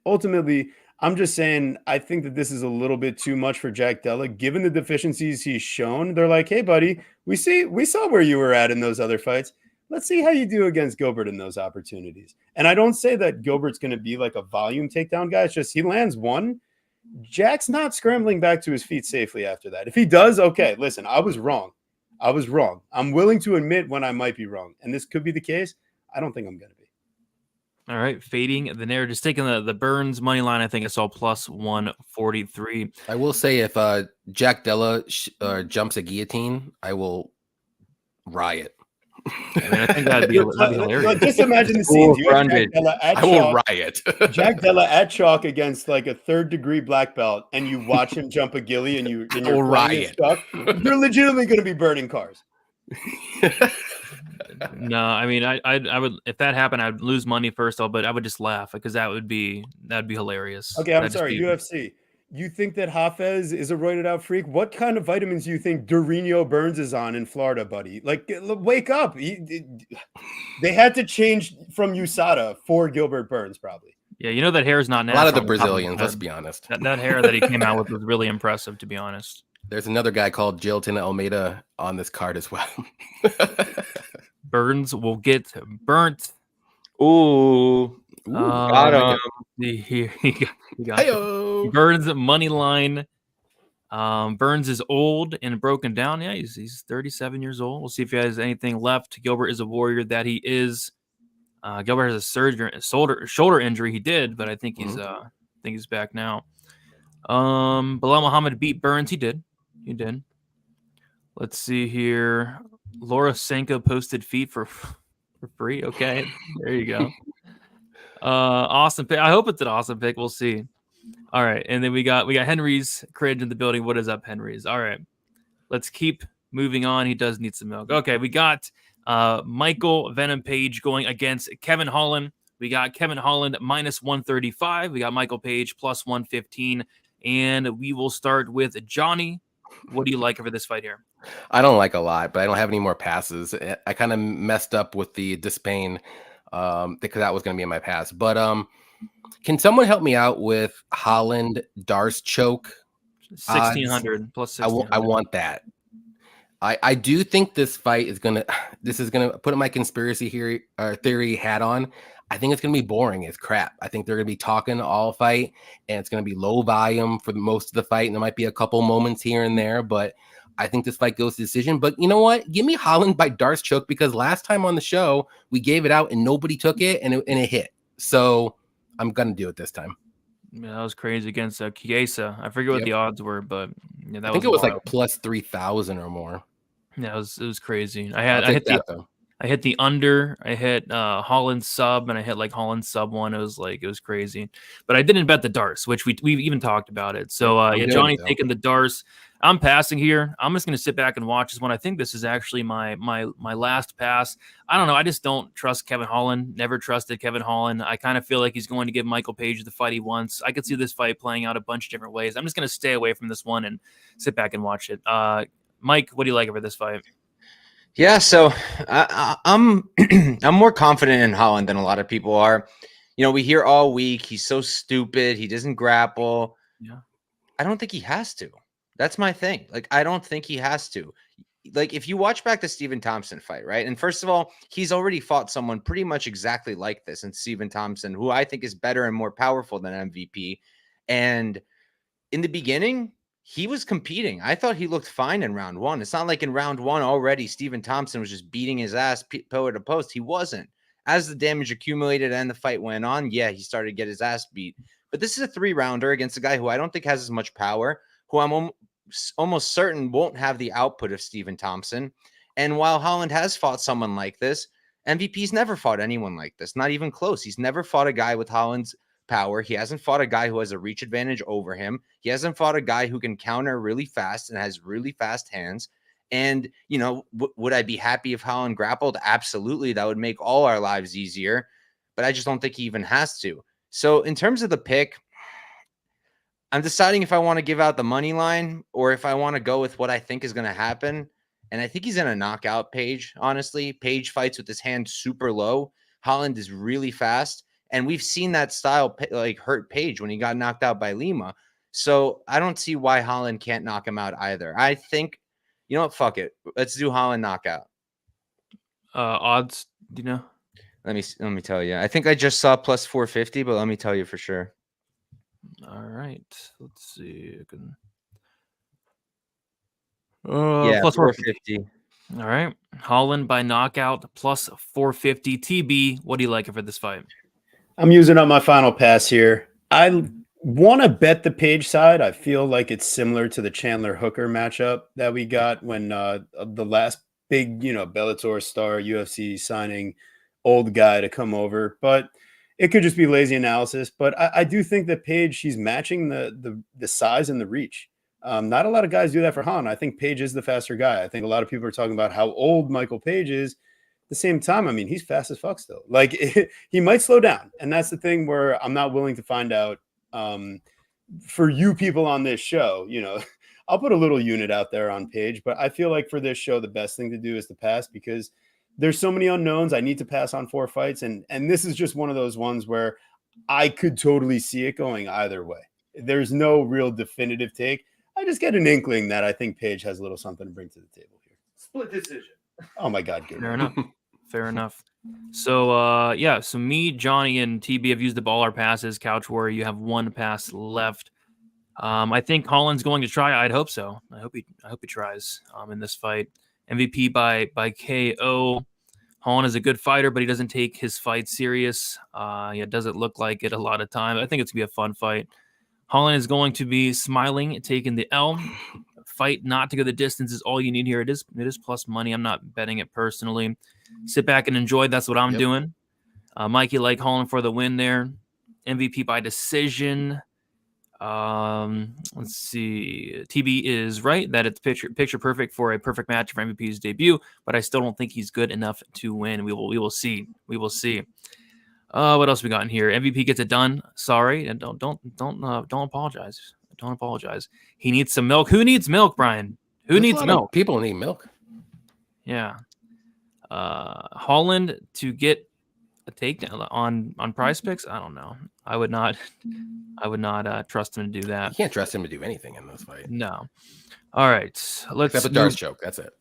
ultimately, I'm just saying I think that this is a little bit too much for Jack Della. Given the deficiencies he's shown, they're like, hey, buddy, we saw where you were at in those other fights. Let's see how you do against Gilbert in those opportunities. And I don't say that Gilbert's going to be like a volume takedown guy. It's just he lands one. Jack's not scrambling back to his feet safely after that. If he does, okay, listen, I was wrong. I'm willing to admit when I might be wrong. And this could be the case. I don't think I'm going to be. All right, fading the narrative. Just taking the Burns money line, I think I saw plus 143. I will say if Jack Della jumps a guillotine, I will riot. I mean, I think that'd be hilarious. Just imagine the scenes. I will riot. Jack Della at chalk against like a 3rd-degree black belt, and you watch him jump a gilly, and you're riot. Stuck, you're legitimately going to be burning cars. No, I mean, I would if that happened, I'd lose money first, but I would just laugh because that'd be hilarious. Okay, I'm sorry, UFC. You think that Hafez is a roided out freak? What kind of vitamins do you think Dorino Burns is on in Florida, buddy? Like, wake up. They had to change from USADA for Gilbert Burns, probably. Yeah, you know that hair is not A natural. lot of the on top his Brazilians, let's head. be honest. That hair that he came out with was really impressive, to be honest. There's another guy called Jilton Almeida on this card as well. Burns will get burnt. Ooh, got him. He got Hey-o. Burns money line. Burns is old and broken down. Yeah, he's 37 years old. We'll see if he has anything left. Gilbert is a warrior that he is. Gilbert has a shoulder injury. He did, but I think he's back now. Bilal Muhammad beat Burns. He did. Let's see here. Laura Senko posted feet for free. Okay, there you go. Awesome pick. I hope it's an awesome pick. We'll see. All right, and then we got Henry's Cringe in the building. What is up, Henry's? All right, let's keep moving on. He does need some milk. Okay, we got Michael Venom Page going against Kevin Holland. We got Kevin Holland minus 135. We got Michael Page plus 115. And we will start with Johnny. What do you like for this fight here? I don't like a lot, but I don't have any more passes. I kind of messed up with the Despain because that was going to be in my pass. But can someone help me out with Holland Darce choke? 1,600 plus 1,600. I want that. I do think this fight is gonna put my conspiracy theory hat on. I think it's gonna be boring as crap. I think they're gonna be talking all fight, and it's gonna be low volume for most of the fight. And there might be a couple moments here and there, but I think this fight goes to decision. But you know what? Give me Holland by Darce choke, because last time on the show we gave it out and nobody took it, and it hit. So I'm gonna do it this time. Yeah, that was crazy against Chiesa. I forget what the odds were, but yeah, I think it was like plus 3,000 or more. Yeah, it was crazy. I hit the under. I hit Holland sub, and I hit like Holland sub one. It was crazy. But I didn't bet the Darce, which we've even talked about it. So Johnny taking the Darce. I'm passing here. I'm just gonna sit back and watch this one. I think this is actually my last pass. I don't know. I just don't trust Kevin Holland. Never trusted Kevin Holland. I kind of feel like he's going to give Michael Page the fight he wants. I could see this fight playing out a bunch of different ways. I'm just gonna stay away from this one and sit back and watch it. Mike, what do you like over this fight? Yeah, so I'm more confident in Holland than a lot of people are. You know, we hear all week he's so stupid, he doesn't grapple. Yeah, I don't think he has to. That's my thing. Like, I don't think he has to. Like, if you watch back the Stephen Thompson fight, right? And first of all, he's already fought someone pretty much exactly like this in Stephen Thompson, who I think is better and more powerful than MVP. And in the beginning, he was competing. I thought he looked fine in round one. It's not like in round one already Stephen Thompson was just beating his ass pillar to post. He wasn't. As the damage accumulated and the fight went on, yeah, he started to get his ass beat. But this is a 3-rounder against a guy who I don't think has as much power, who I'm almost certain won't have the output of Stephen Thompson. And while Holland has fought someone like this, MVP's never fought anyone like this, not even close. He's never fought a guy with Holland's power. He hasn't fought a guy who has a reach advantage over him. He hasn't fought a guy who can counter really fast and has really fast hands. And, you know, would I be happy if Holland grappled? Absolutely. That would make all our lives easier. But I just don't think he even has to. So in terms of the pick, I'm deciding if I want to give out the money line or if I want to go with what I think is going to happen. And I think he's in a knockout Page, honestly. Page fights with his hand super low. Holland is really fast. And we've seen that style like hurt Page when he got knocked out by Lima. So I don't see why Holland can't knock him out either. I think, you know what? Fuck it. Let's do Holland knockout. Odds, do you know? Let me tell you. I think I just saw plus 450, but let me tell you for sure. All right. Let's see. Yeah, plus 450. All right. Holland by knockout plus 450. TB, what do you like for this fight? I'm using up my final pass here. I want to bet the Page side. I feel like it's similar to the Chandler Hooker matchup that we got when the last big, Bellator star UFC signing old guy to come over. But it could just be lazy analysis. But I do think that Page, she's matching the size and the reach. Not a lot of guys do that for Han. I think Page is the faster guy. I think a lot of people are talking about how old Michael Page is. At the same time, I mean, he's fast as fuck still. Like, he might slow down. And that's the thing where I'm not willing to find out. For you people on this show, I'll put a little unit out there on Page. But I feel like for this show, the best thing to do is to pass because there's so many unknowns. I need to pass on 4 fights. And this is just one of those ones where I could totally see it going either way. There's no real definitive take. I just get an inkling that I think Paige has a little something to bring to the table here. Split decision. Oh my God, good. Fair enough. Fair enough. So so me, Johnny, and TB have used up all our passes. Couch Warrior, you have one pass left. I think Holland's going to try. I'd hope so. I hope he tries in this fight. MVP by KO. Holland is a good fighter, but he doesn't take his fight serious. It doesn't look like it a lot of time. I think it's gonna be a fun fight. Holland is going to be smiling, taking the L. Fight not to go the distance is all you need here. It is plus money. I'm not betting it personally. Sit back and enjoy. That's what I'm doing. Mikey like Holland for the win there. MVP by decision. Let's see. TB is right that it's picture perfect for a perfect match for MVP's debut, but I still don't think he's good enough to win. We will see. We will see. What else we got in here? MVP gets it done. Sorry, and don't apologize. Don't apologize. He needs some milk. Who needs milk, Brian? Who needs milk? People need milk. Yeah. Holland to get a takedown on Prize Picks. I don't know. I would not trust him to do that. You can't trust him to do anything in this fight. No. All right. Let's except a Darce choke. That's it.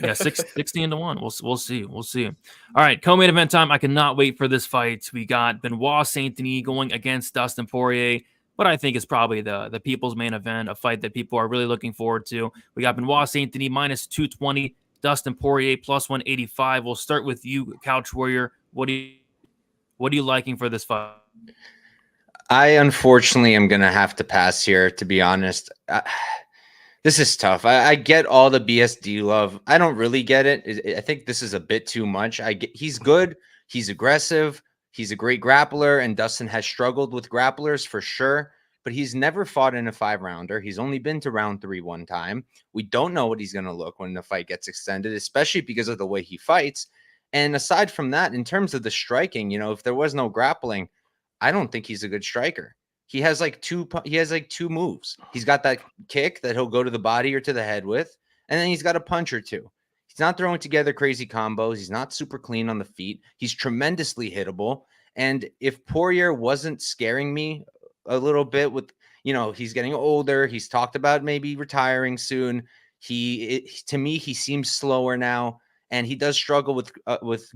Yeah, 16-1. We'll see. We'll see. All right, co-main event time. I cannot wait for this fight. We got Benoit Saint Denis going against Dustin Poirier, but I think it's probably the people's main event, a fight that people are really looking forward to. We got Benoit Saint Denis minus 220, Dustin Poirier plus 185. We'll start with you, Couch Warrior. What are you liking for this fight? I unfortunately am gonna have to pass here, to be honest. This is tough. I get all the BSD love. I don't really get it. I think this is a bit too much. He's good. He's aggressive. He's a great grappler, and Dustin has struggled with grapplers for sure, but he's never fought in a 5-rounder. He's only been to round 3 one time. We don't know what he's going to look when the fight gets extended, especially because of the way he fights. And aside from that, in terms of the striking, if there was no grappling, I don't think he's a good striker. He has like two moves. He's got that kick that he'll go to the body or to the head with, and then he's got a punch or two. He's not throwing together crazy combos. He's not super clean on the feet. He's tremendously hittable. And if Poirier wasn't scaring me a little bit with, he's getting older. He's talked about maybe retiring soon. To me, he seems slower now, and he does struggle with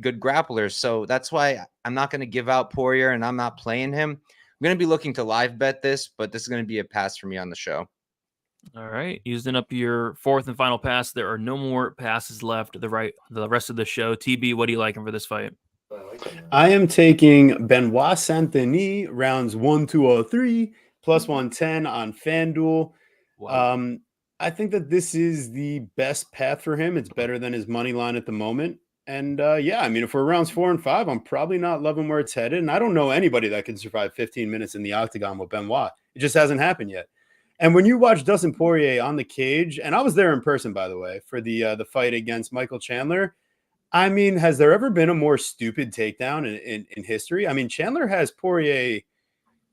good grapplers. So that's why I'm not going to give out Poirier, and I'm not playing him. I'm going to be looking to live bet this, but this is going to be a pass for me on the show. All right. Using up your fourth and final pass. There are no more passes left. The rest of the show. TB, what are you liking for this fight? I am taking Benoit Saint Denis rounds 1, 2, or 3 plus 110 on FanDuel. Wow. I think that this is the best path for him. It's better than his money line at the moment. And if we're rounds 4 and 5, I'm probably not loving where it's headed. And I don't know anybody that can survive 15 minutes in the octagon with Benoit. It just hasn't happened yet. And when you watch Dustin Poirier on the cage, and I was there in person, by the way, for the fight against Michael Chandler. I mean, has there ever been a more stupid takedown in history? I mean, Chandler has Poirier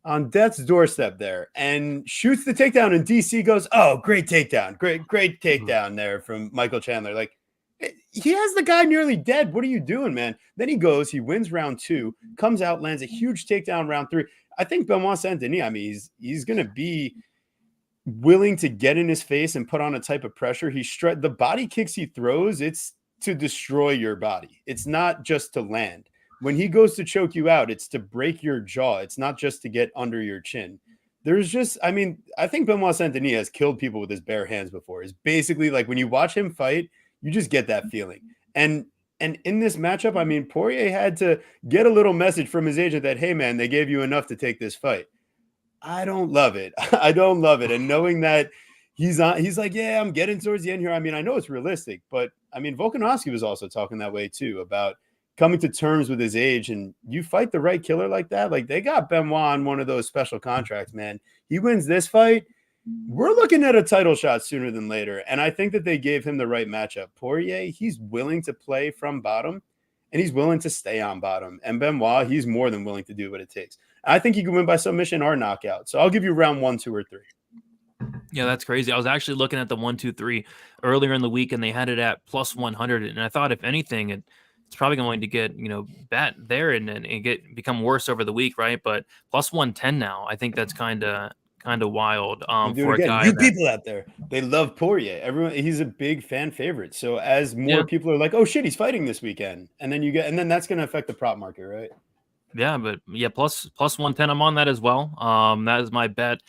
on death's doorstep there and shoots the takedown, and DC goes, "Oh, great takedown. Great takedown there from Michael Chandler." Like, he has the guy nearly dead. What are you doing, man? Then he wins round 2, comes out, lands a huge takedown round 3. I think Benoit Saint Denis, I mean, he's going to be willing to get in his face and put on a type of pressure. The body kicks he throws, it's to destroy your body. It's not just to land. When he goes to choke you out, it's to break your jaw. It's not just to get under your chin. I think Benoit Saint Denis has killed people with his bare hands before. It's basically like when you watch him fight, you just get that feeling. And in this matchup, I mean, Poirier had to get a little message from his agent that, hey, man, they gave you enough to take this fight. I don't love it. I don't love it. And knowing that he's like, yeah, I'm getting towards the end here. I mean, I know it's realistic, but I mean, Volkanovski was also talking that way too, about coming to terms with his age. And you fight the right killer like that. Like, they got Benoit on one of those special contracts, man. He wins this fight, we're looking at a title shot sooner than later. And I think that they gave him the right matchup. Poirier, he's willing to play from bottom, and he's willing to stay on bottom. And Benoit, he's more than willing to do what it takes. I think he can win by submission or knockout. So I'll give you round 1, 2, or 3. Yeah, that's crazy. I was actually looking at the 1, 2, 3 earlier in the week, and they had it at plus 100. And I thought, if anything, it's probably going to get, bet there and become worse over the week, right? But plus 110 now, I think that's kind of wild. For a guy people out there, they love Poirier. Everyone, he's a big fan favorite. So as more people are like, oh shit, he's fighting this weekend, and then that's going to affect the prop market, right? Yeah, but plus 110, I'm on that as well. That is my bet.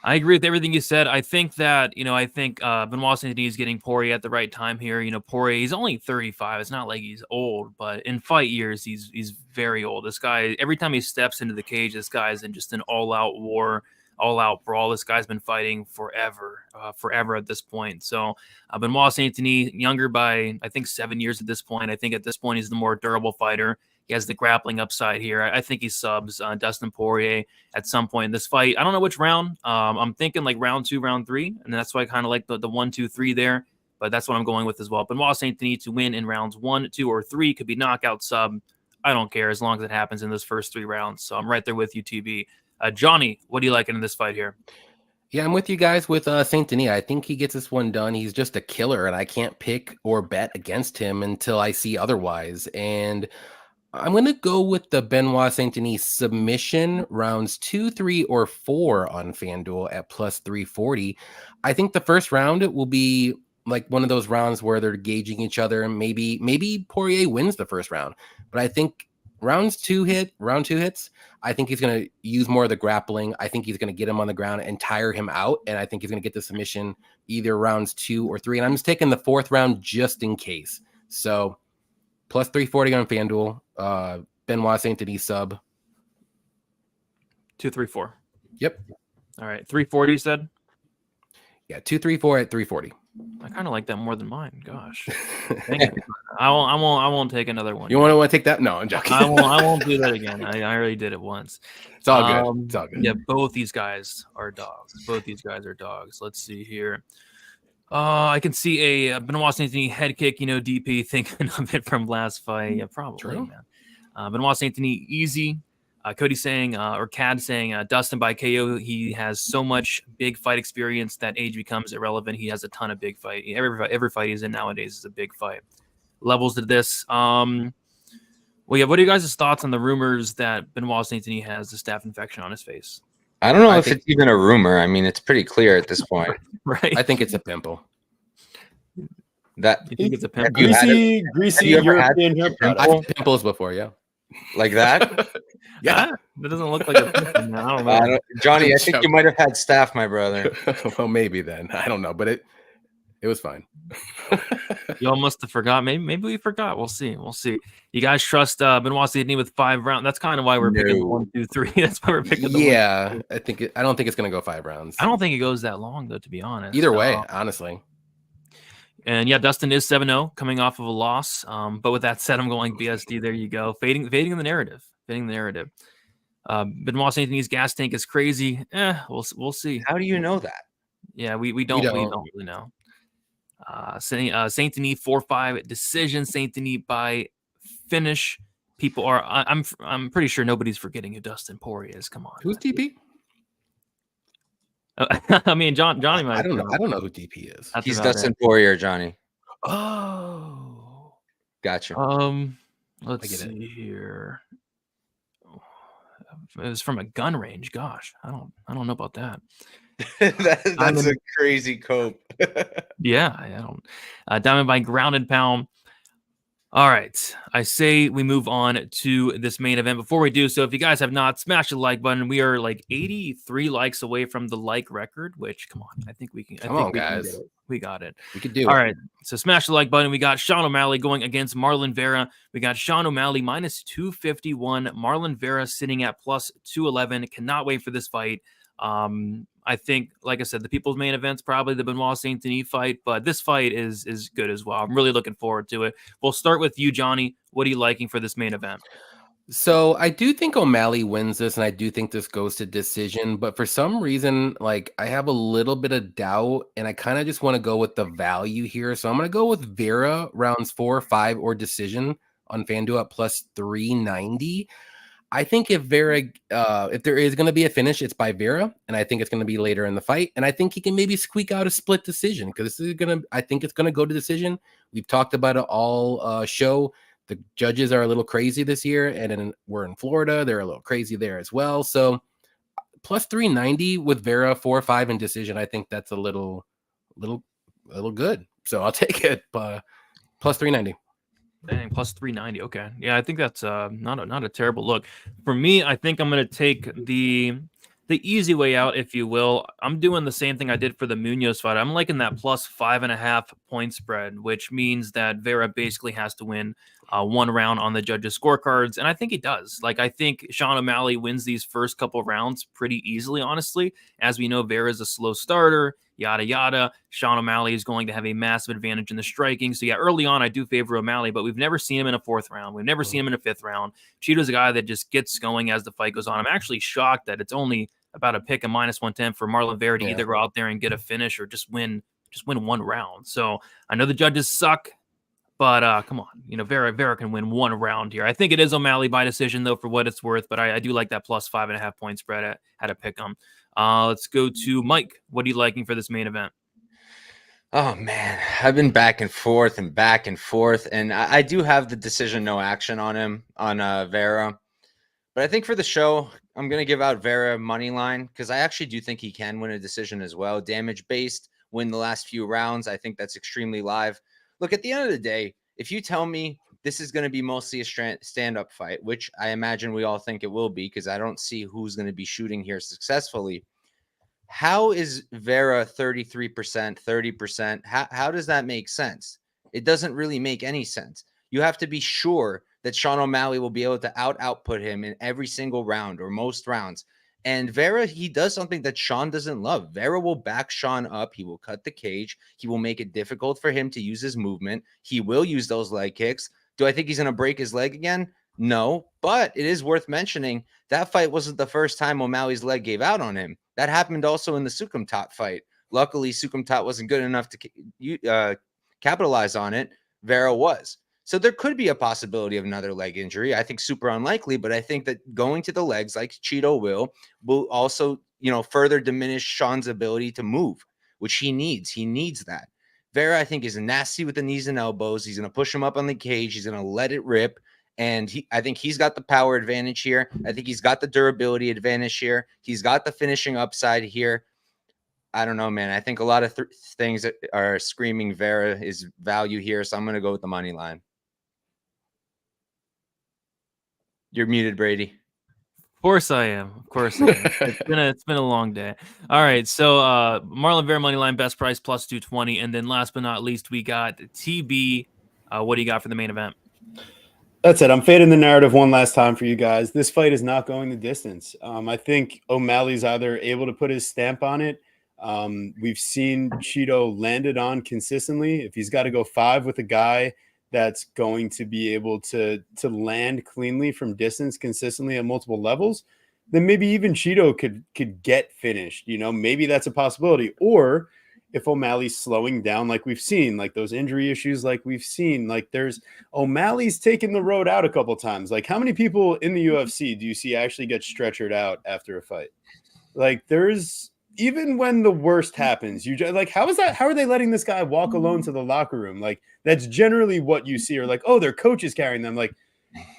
I agree with everything you said. I think that, Benoit Saint-Denis is getting Poirier at the right time here. Poirier, he's only 35. It's not like he's old, but in fight years, he's very old. This guy, every time he steps into the cage, this guy's in just an all-out war, all-out brawl. This guy's been fighting forever at this point. So Benoit Saint-Denis, younger by, I think, 7 years at this point. I think at this point, he's the more durable fighter. He has the grappling upside here. I think he subs Dustin Poirier at some point in this fight. I don't know which round. I'm thinking like round 2, round 3, and that's why I kind of like the 1, 2, 3 there. But that's what I'm going with as well. Benoit Saint-Denis to win in rounds 1, 2, or 3 could be knockout sub. I don't care as long as it happens in those first 3 rounds. So I'm right there with you, TB. Johnny, what do you like in this fight here? Yeah, I'm with you guys with Saint-Denis. I think he gets this one done. He's just a killer, and I can't pick or bet against him until I see otherwise. And I'm going to go with the Benoit Saint-Denis submission rounds 2, 3, or 4 on FanDuel at plus 340. I think the first round will be like one of those rounds where they're gauging each other, and maybe Poirier wins the first round. But I think round 2 hits, I think he's going to use more of the grappling. I think he's going to get him on the ground and tire him out, and I think he's going to get the submission either rounds 2 or 3. And I'm just taking the 4th round just in case. So plus 340 on FanDuel. Benoit Saint-Denis sub 234. Yep. All right, 340 you said. Yeah, 234 at 340. I kind of like that more than mine. Gosh, thank you. I won't take another one. You want to take that? No, I'm joking. I won't do that again. I already did it once. It's all good. It's all good. Yeah, both these guys are dogs. Let's see here. I can see a Benoit Saint-Denis head kick, DP thinking of it from last fight. Yeah, probably, True. Man. Benoit Saint-Denis, easy. Cody saying, or Cad saying, Dustin by KO, he has so much big fight experience that age becomes irrelevant. He has a ton of big fight. Every fight he's in nowadays is a big fight. Levels to this. Well, yeah, what are you guys' thoughts on the rumors that Benoit Saint-Denis has the staph infection on his face? I don't know if it's even a rumor. I mean, it's pretty clear at this point. Right. I think it's a pimple. You think it's a pimple? Greasy European hair product. I've had pimples before, yeah. Like that? Yeah. That doesn't look like a pimple. Man. I don't know. Johnny, I think you might have had staph, my brother. Well, maybe then. I don't know, but it was fine. Y'all must have forgot. Maybe we forgot. We'll see. You guys trust Benoit Saint-Denis with 5 rounds. That's kind of why we're picking 1, 2, 3. That's why we're picking. Yeah, I don't think it's gonna go 5 rounds. I don't think it goes that long though, to be honest. Either way, honestly. And yeah, Dustin is 7-0 coming off of a loss. But with that said, I'm going BSD. There you go. Fading the narrative. Benoit Saint-Denis' gas tank is crazy. We'll see. How do you know that? Yeah, we don't really know. Saint-Denis 4-5 decision. Saint-Denis by finish. People are. I'm pretty sure nobody's forgetting who Dustin Poirier is. Come on. Who's DP? I mean, Johnny might. I don't know. I don't know who DP is. He's Dustin Poirier, Johnny. Oh, Gotcha. Let's see here. It was from a gun range. Gosh, I don't know about that. That's a crazy cope. Yeah, I don't. Diamond by ground and pound. All right, I say we move on to this main event. Before we do so, if you guys have not, smash the like button. We are like 83 likes away from the like record, which, come on, I think we can. Come on, guys. We got it. We could do it. All right, so smash the like button. We got Sean O'Malley going against Marlon Vera. We got Sean O'Malley minus 251. Marlon Vera sitting at plus 211. Cannot wait for this fight. I think, like I said, the people's main event's probably the Benoit Saint-Denis fight, but this fight is good as well. I'm really looking forward to it. We'll start with you, Johnny. What are you liking for this main event? So I do think O'Malley wins this, and I do think this goes to decision, but for some reason, like, I have a little bit of doubt, and I kind of just want to go with the value here. So I'm going to go with Vera rounds 4, 5, or decision on FanDuel at plus 390. I think if Vera, if there is going to be a finish, it's by Vera, and I think it's going to be later in the fight, and I think he can maybe squeak out a split decision because this is I think it's going to go to decision. We've talked about it all show. the judges are a little crazy this year, and we're in Florida. They're a little crazy there as well. So plus 390 with Vera 4-5 in decision. I think that's a little good. So I'll take it. Plus 390. Dang, plus 390. Okay. Yeah, I think that's not a terrible look. For me, I think I'm going to take the easy way out, if you will. I'm doing the same thing I did for the Munoz fight. I'm liking that plus 5.5 point spread, which means that Vera basically has to win one round on the judges' scorecards. And I think he does. Like, I think Sean O'Malley wins these first couple rounds pretty easily, honestly. As we know, Vera is a slow starter, yada, yada. Sean O'Malley is going to have a massive advantage in the striking. So, yeah, early on, I do favor O'Malley, but we've never seen him in a 4th round. We've never seen him in a 5th round. Cheeto's a guy that just gets going as the fight goes on. I'm actually shocked that it's only about a pick a minus 110 for Marlon Vera to either go out there and get a finish or just win one round. So I know the judges suck, but come on, Vera can win one round here. I think it is O'Malley by decision though, for what it's worth, but I do like that plus 5.5 point spread at a pick 'em. Let's go to Mike. What are you liking for this main event? Oh man, I've been back and forth, and I do have the decision no action on him on Vera. But I think for the show, I'm going to give out Vera money line because I actually do think he can win a decision as well. Damage based, win the last few rounds. I think that's extremely live. Look, at the end of the day, if you tell me this is going to be mostly a stand-up fight, which I imagine we all think it will be because I don't see who's going to be shooting here successfully. How is Vera 33%, 30%? How does that make sense? It doesn't really make any sense. You have to be sure that Sean O'Malley will be able to output him in every single round or most rounds. And Vera, he does something that Sean doesn't love. Vera will back Sean up. He will cut the cage. He will make it difficult for him to use his movement. He will use those leg kicks. Do I think he's going to break his leg again? No, but it is worth mentioning that fight wasn't the first time O'Malley's leg gave out on him. That happened also in the Sukumtat fight. Luckily, Sukumtat wasn't good enough to capitalize on it. Vera was. So there could be a possibility of another leg injury. I think super unlikely, but I think that going to the legs like Cheeto will also, further diminish Sean's ability to move, which he needs. He needs that. Vera, I think, is nasty with the knees and elbows. He's going to push him up on the cage. He's going to let it rip. And I think he's got the power advantage here. I think he's got the durability advantage here. He's got the finishing upside here. I don't know, man. I think a lot of things that are screaming Vera is value here. So I'm going to go with the money line. You're muted, Brady. Of course I am. Of course I am. It's been a long day. All right. So Marlon Vera money line, best price plus 220. And then last but not least, we got TB. What do you got for the main event? That's it. I'm fading the narrative one last time for you guys. This fight is not going the distance. I think O'Malley's either able to put his stamp on it. We've seen Cheeto landed on consistently. If he's got to go 5 with a guy that's going to be able to land cleanly from distance consistently at multiple levels, then maybe even Cheeto could get finished. Maybe that's a possibility. Or if O'Malley's slowing down like we've seen, like those injury issues like we've seen, like there's O'Malley's taken the road out a couple times. Like how many people in the UFC do you see actually get stretchered out after a fight? Like there's, even when the worst happens, you just like, how is that? How are they letting this guy walk alone to the locker room? Like that's generally what you see, or like, oh, their coach is carrying them. Like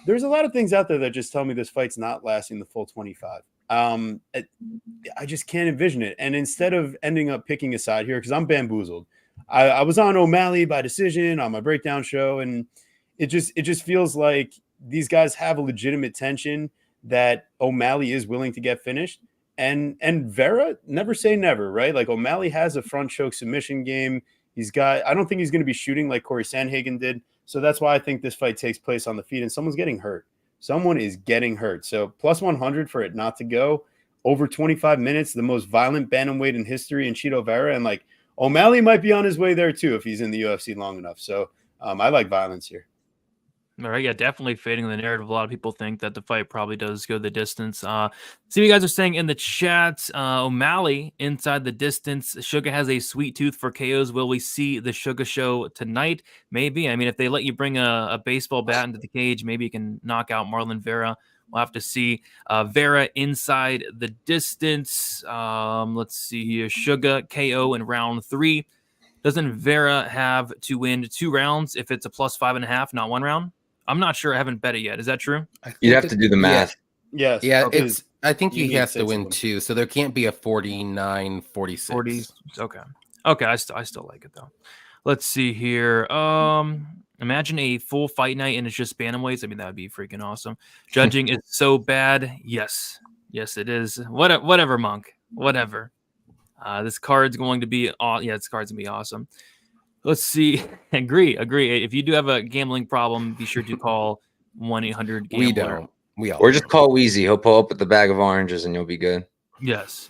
there's a lot of things out there that just tell me this fight's not lasting the full 25. I just can't envision it. And instead of ending up picking a side here, because I'm bamboozled, I was on O'Malley by decision on my breakdown show, and it just feels like these guys have a legitimate tension that O'Malley is willing to get finished. And Vera, never say never, right? Like O'Malley has a front choke submission game. I don't think he's going to be shooting like Corey Sandhagen did. So that's why I think this fight takes place on the feet and someone's getting hurt. Someone is getting hurt. So plus 100 for it not to go over 25 minutes, the most violent bantamweight in history in Cheeto Vera. And like O'Malley might be on his way there too if he's in the UFC long enough. So I like violence here. All right, yeah, definitely fading the narrative. A lot of people think that the fight probably does go the distance. See what you guys are saying in the chat. O'Malley inside the distance. Suga has a sweet tooth for KOs. Will we see the Suga show tonight? Maybe. I mean, if they let you bring a baseball bat into the cage, maybe you can knock out Marlon Vera. We'll have to see. Vera inside the distance. Let's see here. Suga KO in round 3. Doesn't Vera have to win 2 rounds if it's a plus 5.5, not 1 round? I'm not sure. I haven't bet it yet. Is that true? You'd have to do the math. Yes. Yeah, Okay. it's. I think You he need has to 6 of win them. 2, so there can't be a 49-46. 40. Okay. I still like it though. Let's see here. Imagine a full fight night and it's just bantamweights. I mean, that would be freaking awesome. Judging is so bad. Yes, it is. Whatever, Monk. Whatever. This card's going to be. This card's gonna be awesome. Let's see. Agree. If you do have a gambling problem, be sure to call 1-800-GAMBLER. We don't. We all. Or just call Weezy. He'll pull up with the bag of oranges and you'll be good. Yes.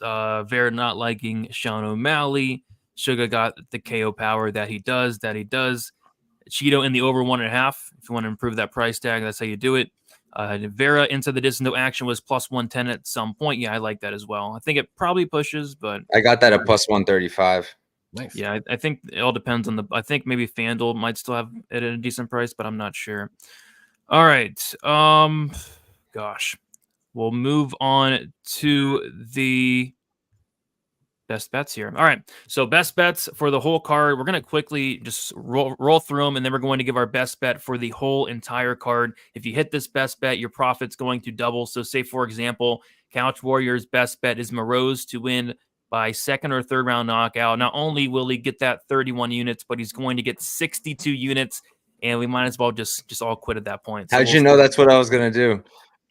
Vera not liking Sean O'Malley. Suga got the KO power that he does. Cheeto in the over 1.5. If you want to improve that price tag, that's how you do it. Vera into the distance no action was plus 110 at some point. Yeah, I like that as well. I think it probably pushes, but I got that at plus 135. Nice. yeah, I think it all depends on I think maybe FanDuel might still have it at a decent price, but I'm not sure. All right. Gosh. We'll move on to the best bets here. All right. So best bets for the whole card. We're going to quickly just roll through them, and then we're going to give our best bet for the whole entire card. If you hit this best bet, your profit's going to double. So say, for example, Couch Warrior's best bet is Marose to win by second or third round knockout. Not only will he get that 31 units, but he's going to get 62 units, and we might as well just all quit at that point. So How'd you know that's what I was going to do?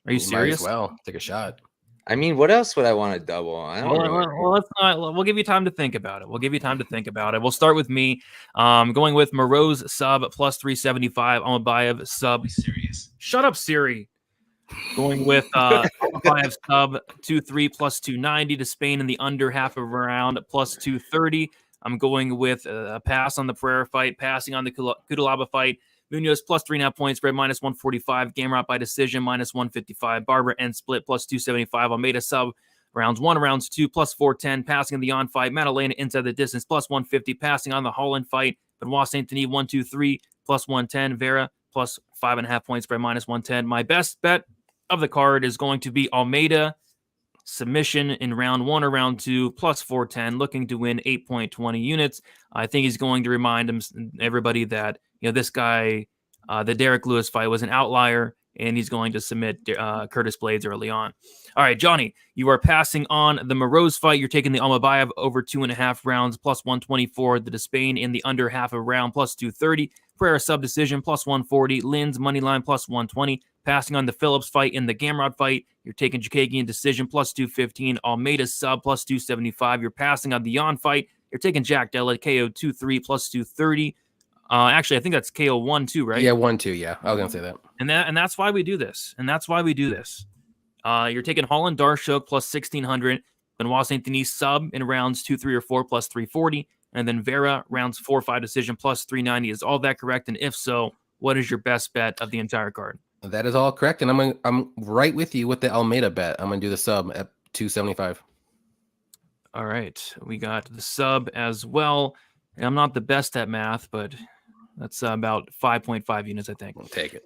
Are you serious? Might as well take a shot. I mean, what else would I want to double? I don't know. Well, let's not. We'll give you time to think about it. We'll start with me. Going with Marose sub plus 375. Amayev sub. Serious. Shut up, Siri. Going with Amayev sub 2-3 plus 290. Despain in the under half of a round plus 230. I'm going with a pass on the Pereira fight, passing on the Cudalaaba fight. Munoz plus 3.5 points, spread minus 145. Gamrot by decision minus 155. Barber and split plus 275. Almeida sub rounds 1, rounds 2 plus 410. Passing on the on fight. Maddalena inside the distance plus 150. Passing on the Holland fight. Benoit Saint Denis 1-2-3 plus 110. Vera plus 5.5 points, spread minus 110. My best bet of the card is going to be Almeida submission in round 1 or round 2 plus 410, looking to win 8.20 units. I think he's going to remind everybody that this guy, the Derek Lewis fight was an outlier, and he's going to submit Curtis Blaydes early on. All right, Johnny, you are passing on the Marose fight. You're taking the Amayev over 2.5 rounds plus 124. The Despain in the under half a round plus 230. Pereira sub decision plus 140. Lynn's money line plus 120. Passing on the Phillips fight in the Gamrot fight. You're taking Chookagian decision plus 215. Almeida sub plus 275. You're passing on the Yon fight. You're taking Jack Della KO 2-3 plus 230. Actually, I think that's KO 1-2, right? Yeah, 1-2. Yeah, I was gonna say that. And that's why we do this. You're taking Holland Darshok plus 1600. Benoit Saint Denis sub in rounds 2, 3, or 4 plus 340. And then Vera rounds 4 or 5 decision plus 390. Is all that correct? And if so, what is your best bet of the entire card? That is all correct, and I'm right with you with the Almeida bet. I'm gonna do the sub at 275. All right, we got the sub as well. And I'm not the best at math, but that's about 5.5 units, I think. We'll take it.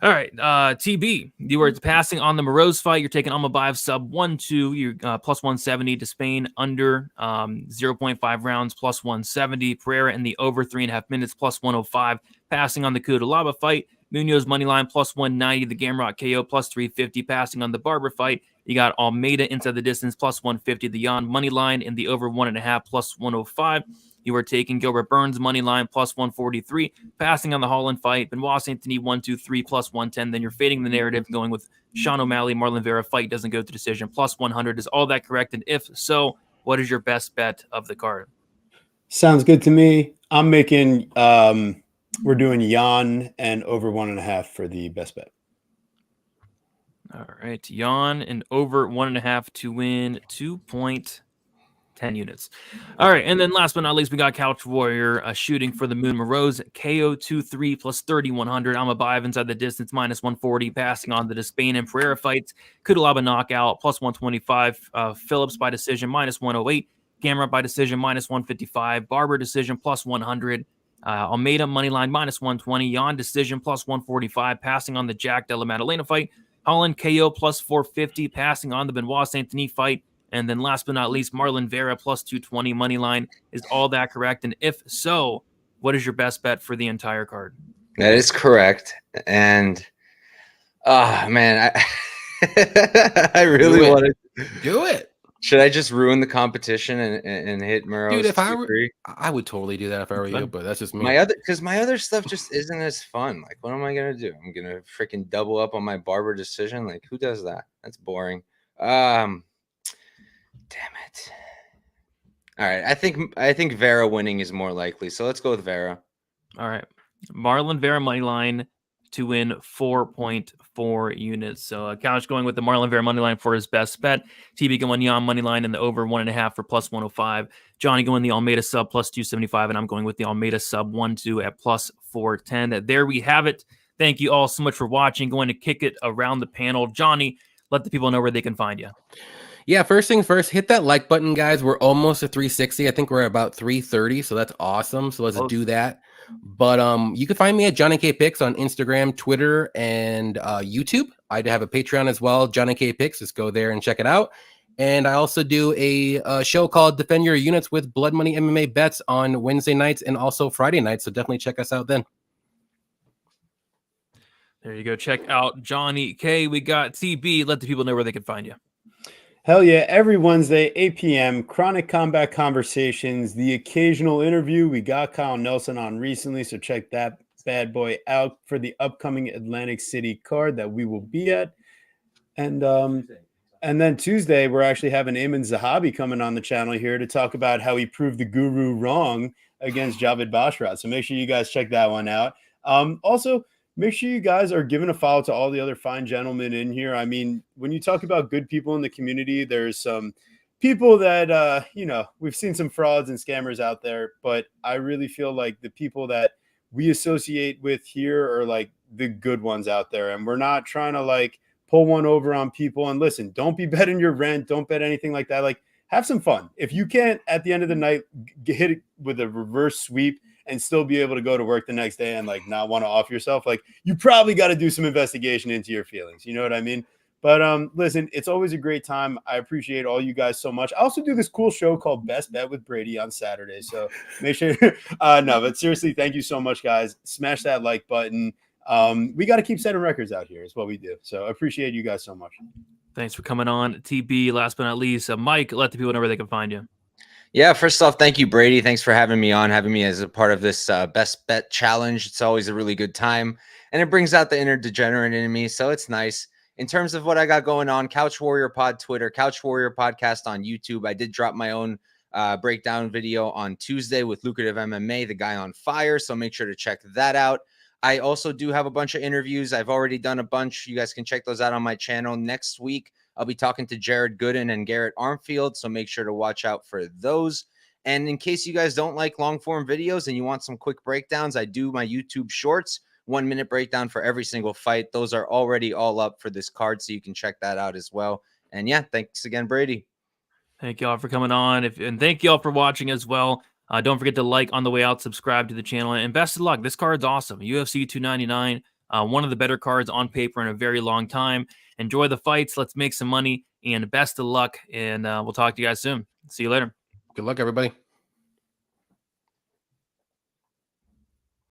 All right, TB, you were passing on the Marose fight. You're taking Amayev sub 1-2. You're plus 170. Despain under 0.5 rounds plus 170. Pereira in the over 3.5 minutes plus 105. Passing on the Cudalaaba fight. Munoz money line plus 190. The Gamrot KO plus 350. Passing on the Barber fight. You got Almeida inside the distance plus 150. The Yon money line in the over 1.5 plus 105. You are taking Gilbert Burns money line plus 143, passing on the Holland fight. Benoit Saint Denis 1-2-3 plus 110. Then you're fading the narrative, going with Sean O'Malley, Marlon Vera fight doesn't go to decision plus 100. Is all that correct? And if so, what is your best bet of the card? Sounds good to me. I'm making we're doing Yon and over 1.5 for the best bet. All right, Yon and over 1.5 to win 2.10 units. All right, and then last but not least, we got Couch Warrior shooting for the moon. Marose KO 2-3 plus 3,100. Amayev inside the distance minus 140. Passing on the Despain and Pereira fights. Cudalaaba knockout plus 125. Phillips by decision minus 108. Gamrot by decision minus 155. Barber decision plus 100. Almeida moneyline minus 120. Yon decision plus 145. Passing on the Jack Della Maddalena fight. Holland KO plus 450. Passing on the Benoit Saint Denis fight. And then last but not least, Marlon Vera plus 220 money line. Is all that correct? And if so, what is your best bet for the entire card? That is correct. And man, I really want to do it. Should I just ruin the competition and hit Marose? Dude, if I would totally do that if I were you, but that's just me. My other stuff just isn't as fun. Like, what am I gonna do? I'm gonna freaking double up on my Barber decision. Like, who does that? That's boring. Damn it. All right, I think Vera winning is more likely. So let's go with Vera. All right, Marlon Vera money line to win 4.4 units. So Couch going with the Marlon Vera money line for his best bet. TB going Yan money line in the over 1.5 for plus 105. Johnny going the Almeida sub plus 275, and I'm going with the Almeida sub 1-2 at plus 410. There we have it. Thank you all so much for watching. Going to kick it around the panel. Johnny, let the people know where they can find you. Yeah, first things first, hit that like button, guys. We're almost at 360. I think we're at about 330, so that's awesome. So let's do that. But you can find me at Johnny K Picks on Instagram, Twitter, and YouTube. I have a Patreon as well, Johnny K Picks. Just go there and check it out. And I also do a show called Defend Your Units with Blood Money MMA Bets on Wednesday nights and also Friday nights. So definitely check us out then. There you go. Check out Johnny K. We got TB. Let the people know where they can find you. Hell yeah. Every Wednesday, 8 p.m., Chronic Combat Conversations, the occasional interview. We got Kyle Nelson on recently, so check that bad boy out for the upcoming Atlantic City card that we will be at. And then Tuesday, we're actually having Ayman Zahabi coming on the channel here to talk about how he proved the guru wrong against Javid Bashrat. So make sure you guys check that one out. Also, make sure you guys are giving a follow to all the other fine gentlemen in here. I mean, when you talk about good people in the community, there's some people that, we've seen some frauds and scammers out there, but I really feel like the people that we associate with here are like the good ones out there. And we're not trying to like pull one over on people. And listen, don't be betting your rent. Don't bet anything like that. Like, have some fun. If you can't, at the end of the night, hit it with a reverse sweep and still be able to go to work the next day and like not want to off yourself, like you probably got to do some investigation into your feelings. You know what I mean? But listen, it's always a great time. I appreciate all you guys so much. I also do this cool show called Best Bet with Brady on Saturday. So make sure, no, but seriously, thank you so much, guys. Smash that like button. We got to keep setting records out here is what we do. So I appreciate you guys so much. Thanks for coming on, TB. Last but not least, Mike, let the people know where they can find you. Yeah, first off, thank you, Brady. Thanks for having me as a part of this Best Bet Challenge. It's always a really good time, and it brings out the inner degenerate in me, so it's nice. In terms of what I got going on, Couch Warrior Pod Twitter, Couch Warrior Podcast on YouTube. I did drop my own breakdown video on Tuesday with Lucrative MMA, the guy on fire, so make sure to check that out. I also do have a bunch of interviews. I've already done a bunch. You guys can check those out on my channel. Next week, I'll be talking to Jared Gooden and Garrett Armfield, so make sure to watch out for those. And in case you guys don't like long-form videos and you want some quick breakdowns, I do my YouTube shorts, 1-minute breakdown for every single fight. Those are already all up for this card, so you can check that out as well. And yeah, thanks again, Brady. Thank you all for coming on, and thank you all for watching as well. Don't forget to like on the way out, subscribe to the channel, and best of luck. This card's awesome. UFC 299, one of the better cards on paper in a very long time. Enjoy the fights. Let's make some money, and best of luck. And we'll talk to you guys soon. See you later. Good luck, everybody.